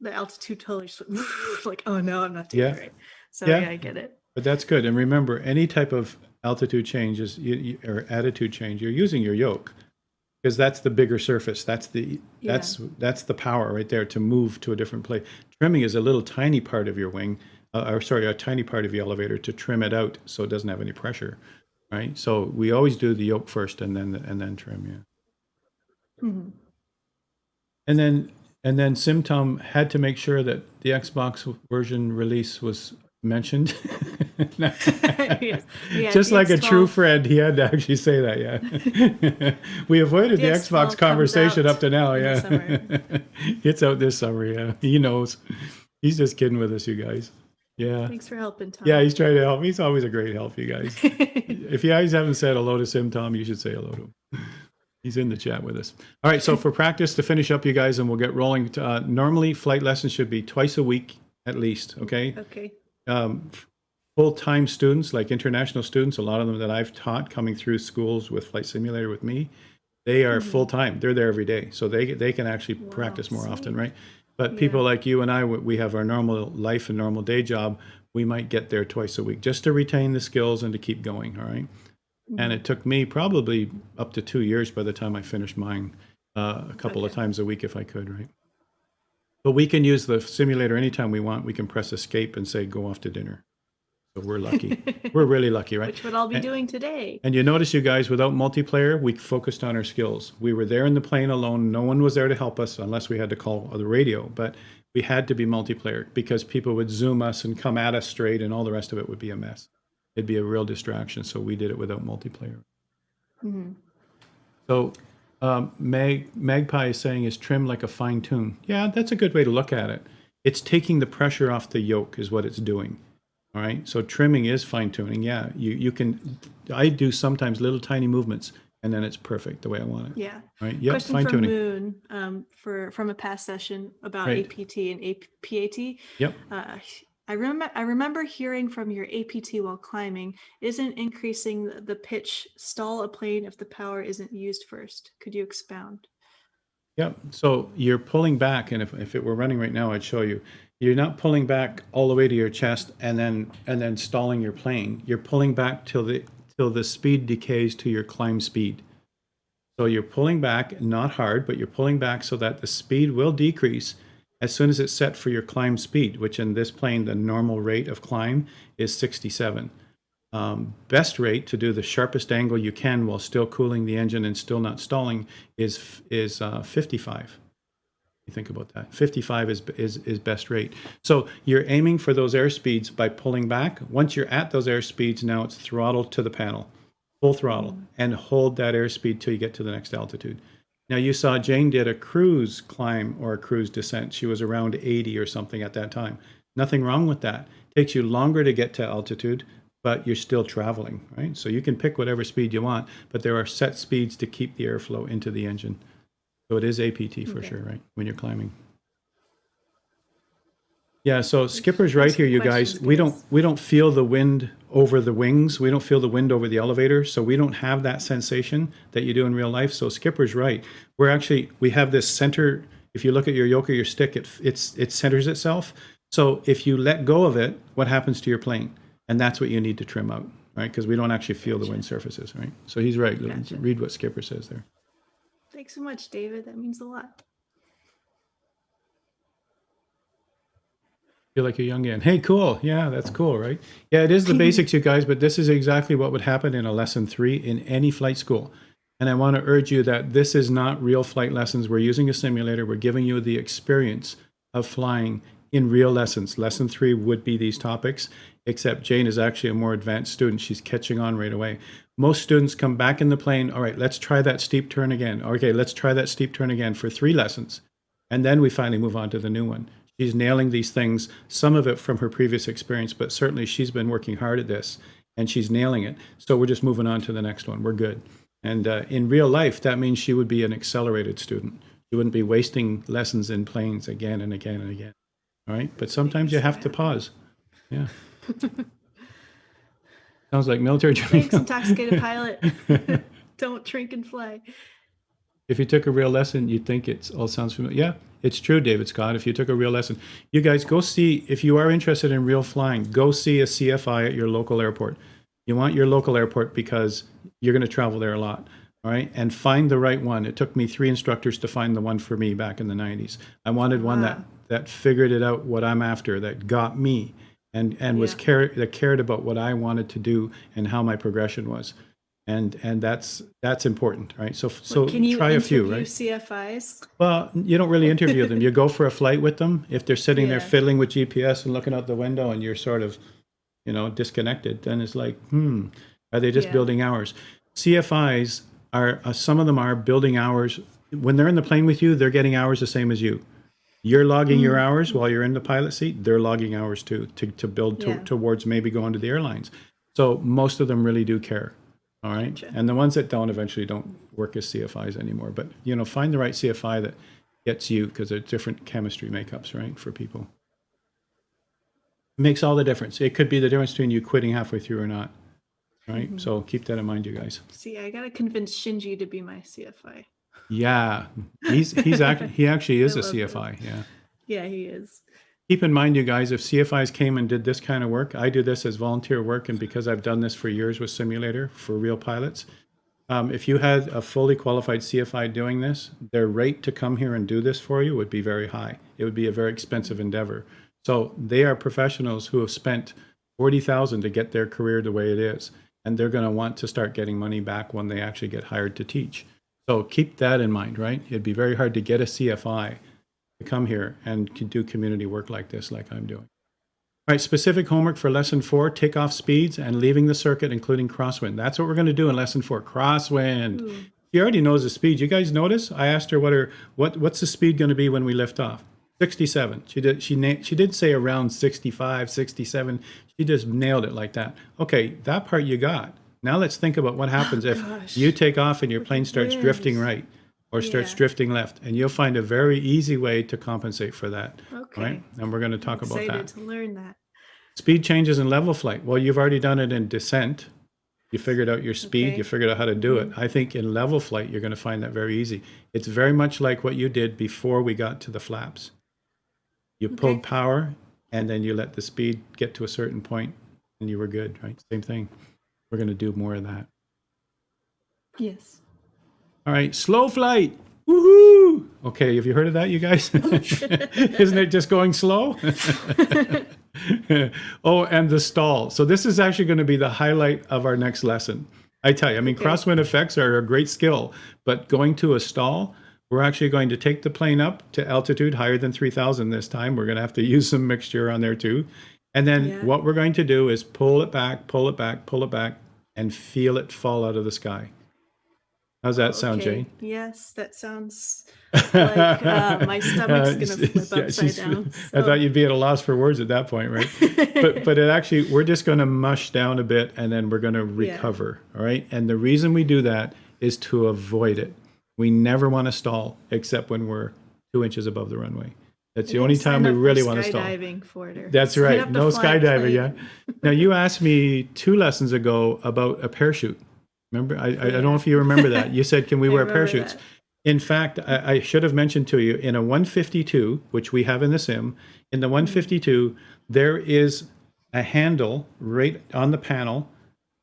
the altitude totally just went, like, oh no, I'm not doing it right. So Yeah. yeah, I get it. But that's good. And remember, any type of altitude change or attitude change, you're using your yoke because that's the bigger surface. That's the power right there to move to a different place. Trimming is a little tiny part of your wing, a tiny part of the elevator to trim it out so it doesn't have any pressure, right? So we always do the yoke first and then trim, yeah. Mhm. And then SimTom had to make sure that the Xbox version release was mentioned. Yes. Yeah, Just like a true DX12 friend, he had to actually say that, yeah. We avoided the DX12 Xbox comes conversation out up to now, in the yeah. summer. It's out this summer, yeah. He knows. He's just kidding with us, you guys. Yeah. Thanks for helping, Tom. Yeah, he's trying to help. He's always a great help, you guys. If you guys haven't said hello to SimTom, you should say hello to him. He's in the chat with us. All right, so for practice to finish up, you guys, and we'll get rolling. Normally, flight lessons should be twice a week at least, okay? Okay. Full-time students, like international students, a lot of them that I've taught coming through schools with Flight Simulator with me, they are full-time. They're there every day. So they can actually practice more often, right? But people like you and I, we have our normal life and normal day job. We might get there twice a week just to retain the skills and to keep going, all right? And it took me probably up to 2 years by the time I finished mine, a couple of times a week if I could, right? But we can use the simulator anytime we want. We can press escape and say, go off to dinner. So we're lucky. We're really lucky, right? Which what I'll be doing today. And you notice, you guys, without multiplayer, we focused on our skills. We were there in the plane alone. No one was there to help us unless we had to call the radio. But we had to be multiplayer because people would zoom us and come at us straight and all the rest of it would be a mess. It'd be a real distraction. So we did it without multiplayer. Mm-hmm. So Magpie is saying is trim like a fine tune. Yeah, that's a good way to look at it. It's taking the pressure off the yoke is what it's doing. All right. So trimming is fine tuning. Yeah, you can. I do sometimes little tiny movements. and then it's perfect the way I want it. Yeah. Right? Yep, Question fine from tuning. Moon from a past session about Right. APT and PAT. Yep. I remember hearing from your APT while climbing, isn't increasing the pitch stall a plane if the power isn't used first? Could you expound? Yep. So you're pulling back, and if it were running right now, I'd show you. You're not pulling back all the way to your chest and then stalling your plane. You're pulling back till the speed decays to your climb speed. So you're pulling back, not hard, but you're pulling back so that the speed will decrease as soon as it's set for your climb speed, which in this plane, the normal rate of climb is 67. Best rate to do the sharpest angle you can while still cooling the engine and still not stalling is 55. You think about that. 55 is best rate. So you're aiming for those airspeeds by pulling back. Once you're at those airspeeds, now it's throttle to the panel, full throttle, and hold that airspeed till you get to the next altitude. Now you saw Jayne did a cruise climb or a cruise descent. She was around 80 or something at that time. Nothing wrong with that. Takes you longer to get to altitude, but you're still traveling, right? So you can pick whatever speed you want, but there are set speeds to keep the airflow into the engine. So it is APT for sure, right? When you're climbing. Yeah, so Skipper's right here, you guys. We don't feel the wind over the wings. We don't feel the wind over the elevator. So we don't have that sensation that you do in real life. So Skipper's right. We have this center. If you look at your yoke or your stick, it centers itself. So if you let go of it, what happens to your plane? And that's what you need to trim out, right? Because we don't actually feel the wind surfaces, right? So he's right. Gotcha. Read what Skipper says there. Thanks so much, David. That means a lot. Feel like a young man. Hey, cool. Yeah, that's cool, right? Yeah, it is the basics, you guys, but this is exactly what would happen in a lesson 3 in any flight school. And I want to urge you that this is not real flight lessons. We're using a simulator. We're giving you the experience of flying in real lessons. Lesson 3 would be these topics, except Jayne is actually a more advanced student. She's catching on right away. Most students come back in the plane. All right, let's try that steep turn again. Okay, let's try that steep turn again for 3 lessons. And then we finally move on to the new one. She's nailing these things, some of it from her previous experience, but certainly she's been working hard at this and she's nailing it. So we're just moving on to the next one. We're good. And in real life, that means she would be an accelerated student. She wouldn't be wasting lessons in planes again and again and again. All right. But sometimes you have to pause. Yeah. Sounds like military training. Thanks, intoxicated pilot. Don't drink and fly. If you took a real lesson, you'd think it all sounds familiar. Yeah, it's true, David Scott. If you took a real lesson, you guys go see, if you are interested in real flying, go see a CFI at your local airport. You want your local airport because you're going to travel there a lot. All right. And find the right one. It took me 3 instructors to find the one for me back in the 90s. I wanted one that figured it out what I'm after, that got me and was that cared about what I wanted to do and how my progression was. And that's important, right? So Can you try a few, interview right? CFIs? Well, you don't really interview them. You go for a flight with them. If they're sitting there fiddling with GPS and looking out the window and you're sort of, disconnected, then it's like, are they just building hours? CFIs are, some of them are building hours. When they're in the plane with you, they're getting hours the same as you. You're logging your hours while you're in the pilot seat. They're logging hours too, to build towards maybe going to the airlines. So most of them really do care. All right. Gotcha. And the ones that don't eventually don't work as CFIs anymore. But, find the right CFI that gets you, because they're different chemistry makeups, right, for people. It makes all the difference. It could be the difference between you quitting halfway through or not. Right. So keep that in mind, you guys. See, I got to convince Shinji to be my CFI. Yeah. He actually is I a love CFI. Yeah. Yeah, he is. Keep in mind, you guys, if CFIs came and did this kind of work, I do this as volunteer work, and because I've done this for years with simulator for real pilots, if you had a fully qualified CFI doing this, their rate to come here and do this for you would be very high. It would be a very expensive endeavor. So they are professionals who have spent $40,000 to get their career the way it is, and they're going to want to start getting money back when they actually get hired to teach. So keep that in mind, right? It'd be very hard to get a CFI to come here and do community work like this, like I'm doing. All right, specific homework for lesson 4, takeoff speeds and leaving the circuit, including crosswind. That's what we're going to do in lesson 4, crosswind. Ooh. She already knows the speed. You guys notice? I asked her what's the speed going to be when we lift off? 67. She did say around 65, 67. She just nailed it like that. Okay, that part you got. Now let's think about what happens if gosh. you take off and your With plane the starts drifting wind. right or starts Yeah. drifting left, and you'll find a very easy way to compensate for that. Okay. Right? And we're going to talk I'm about excited that. to learn that. Speed changes in level flight. Well, you've already done it in descent. You figured out your speed. Okay. You figured out how to do it. I think in level flight, you're going to find that very easy. It's very much like what you did before we got to the flaps. You pulled Okay. power, and then you let the speed get to a certain point, and you were good, right? Same thing. We're going to do more of that. Yes. All right, slow flight. Woohoo! Okay, have you heard of that, you guys? Isn't it just going slow? Oh, and the stall. So this is actually going to be the highlight of our next lesson. I tell you, I mean, Okay. crosswind effects are a great skill, but going to a stall, we're actually going to take the plane up to altitude higher than 3,000 this time. We're going to have to use some mixture on there too. And then Yeah. what we're going to do is pull it back, pull it back, pull it back, and feel it fall out of the sky. How's that sound, Okay. Jane? Yes, that sounds like my stomach's gonna flip Yeah, upside down. I thought you'd be at a loss for words at that point, right? but it actually, we're just going to mush down a bit, and then we're going to recover. All right. And the reason we do that is to avoid it. We never want to stall except when we're 2 inches above the runway. That's the only time we really want to stall. Skydiving, Forder. That's Sign right. up to No fly a skydiving. Yeah. plane. Now you asked me 2 lessons ago about a parachute. Remember? I don't know if you remember that. You said, "Can we I wear remember parachutes?" that. In fact, I should have mentioned to you in a 152, which we have in the sim, in the 152, there is a handle right on the panel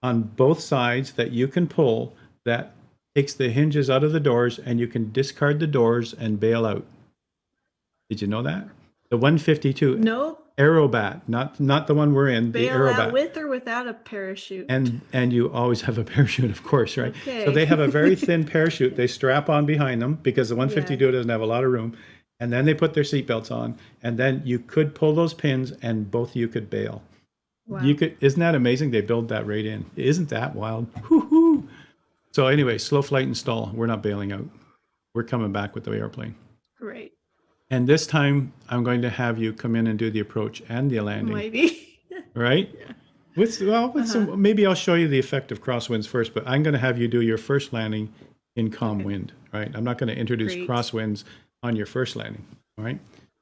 on both sides that you can pull that takes the hinges out of the doors, and you can discard the doors and bail out. Did you know that? The 152 Nope. Aerobat, not the one we're in, the Bail Aerobat. out with or without a parachute. And you always have a parachute, of course, right? Okay. So they have a very thin parachute. They strap on behind them because the 152 doesn't have a lot of room. And then they put their seatbelts on. And then you could pull those pins and both of you could bail. Wow. You could, isn't that amazing? They build that right in. Isn't that wild? Woo-hoo. So anyway, slow flight and stall. We're not bailing out. We're coming back with the airplane. Great. And this time I'm going to have you come in and do the approach and the landing. Maybe. Right? With some, maybe I'll show you the effect of crosswinds first, but I'm going to have you do your first landing in calm wind, right? I'm not going to introduce Great. crosswinds on your first landing, all right?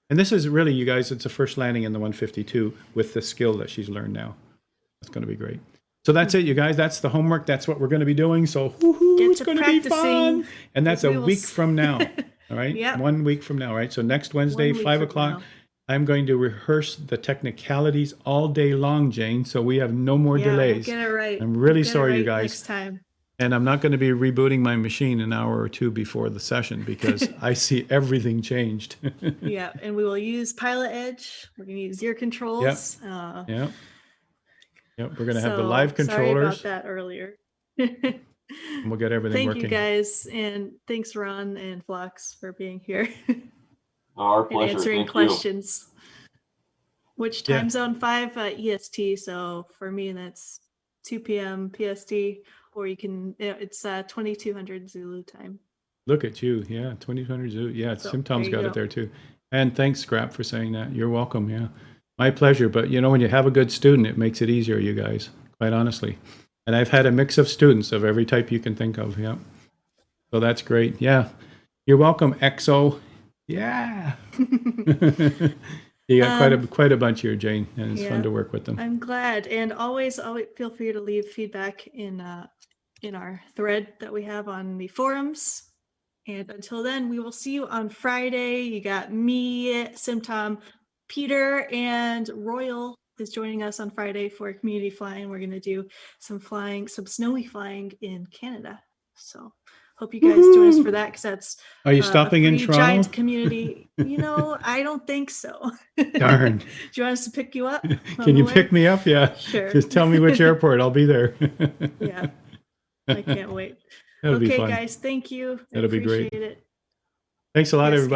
And this is really, you guys, it's a first landing in the 152 with the skill that she's learned now. That's going to be great. So that's it, you guys. That's the homework. That's what we're going to be doing. So Get it's to going to be fun. practicing, And that's because a we will week s- from now, all right? Yep. 1 week from now, right? So next Wednesday, 1 week 5 from o'clock. now. I'm going to rehearse the technicalities all day long, Jane, so we have no more Yeah, we'll delays. get it right. I'm really We'll get it sorry, you right guys. Next time. And I'm not going to be rebooting my machine an hour or two before the session because I see everything changed. Yeah, and we will use Pilot Edge. We're going to use ear controls. Yep. We're going to have the So, live controllers. Sorry about that earlier. And we'll get everything Thank working. you guys, and thanks Ron and Flux for being here Our and pleasure. answering Thank you. questions. Which Yeah. time zone? 5 EST. So for me, that's 2 p.m. PST, or you can. It's 2200 Zulu time. Look at you. Yeah, 2000 Zoo. Yeah, So, Simtom's there you got go. it there too. And thanks, Scrap, for saying that. You're welcome. Yeah, my pleasure. But you know, when you have a good student, it makes it easier, you guys, quite honestly. And I've had a mix of students of every type you can think of. Yeah. So that's great. Yeah. You're welcome, EXO. Yeah. You got quite a bunch here, Jane, and it's fun Yeah. to work with them. I'm glad, and always feel free to leave feedback in our thread that we have on the forums. And until then, we will see you on Friday. You got me, Simtom, Peter, and Royal is joining us on Friday for community flying. We're going to do some snowy flying in Canada. So hope you guys join us for that, because that's Are you stopping a in pretty Toronto? giant community. I don't think so. Darn. Do you want us to pick you up? on Can the you way? pick me up? Yeah. Sure. Just tell me which airport. I'll be there. Yeah. I can't wait. That'll be Okay, fun. guys, thank you. I That'll be great. appreciate it. Thanks a lot, Yes, everybody.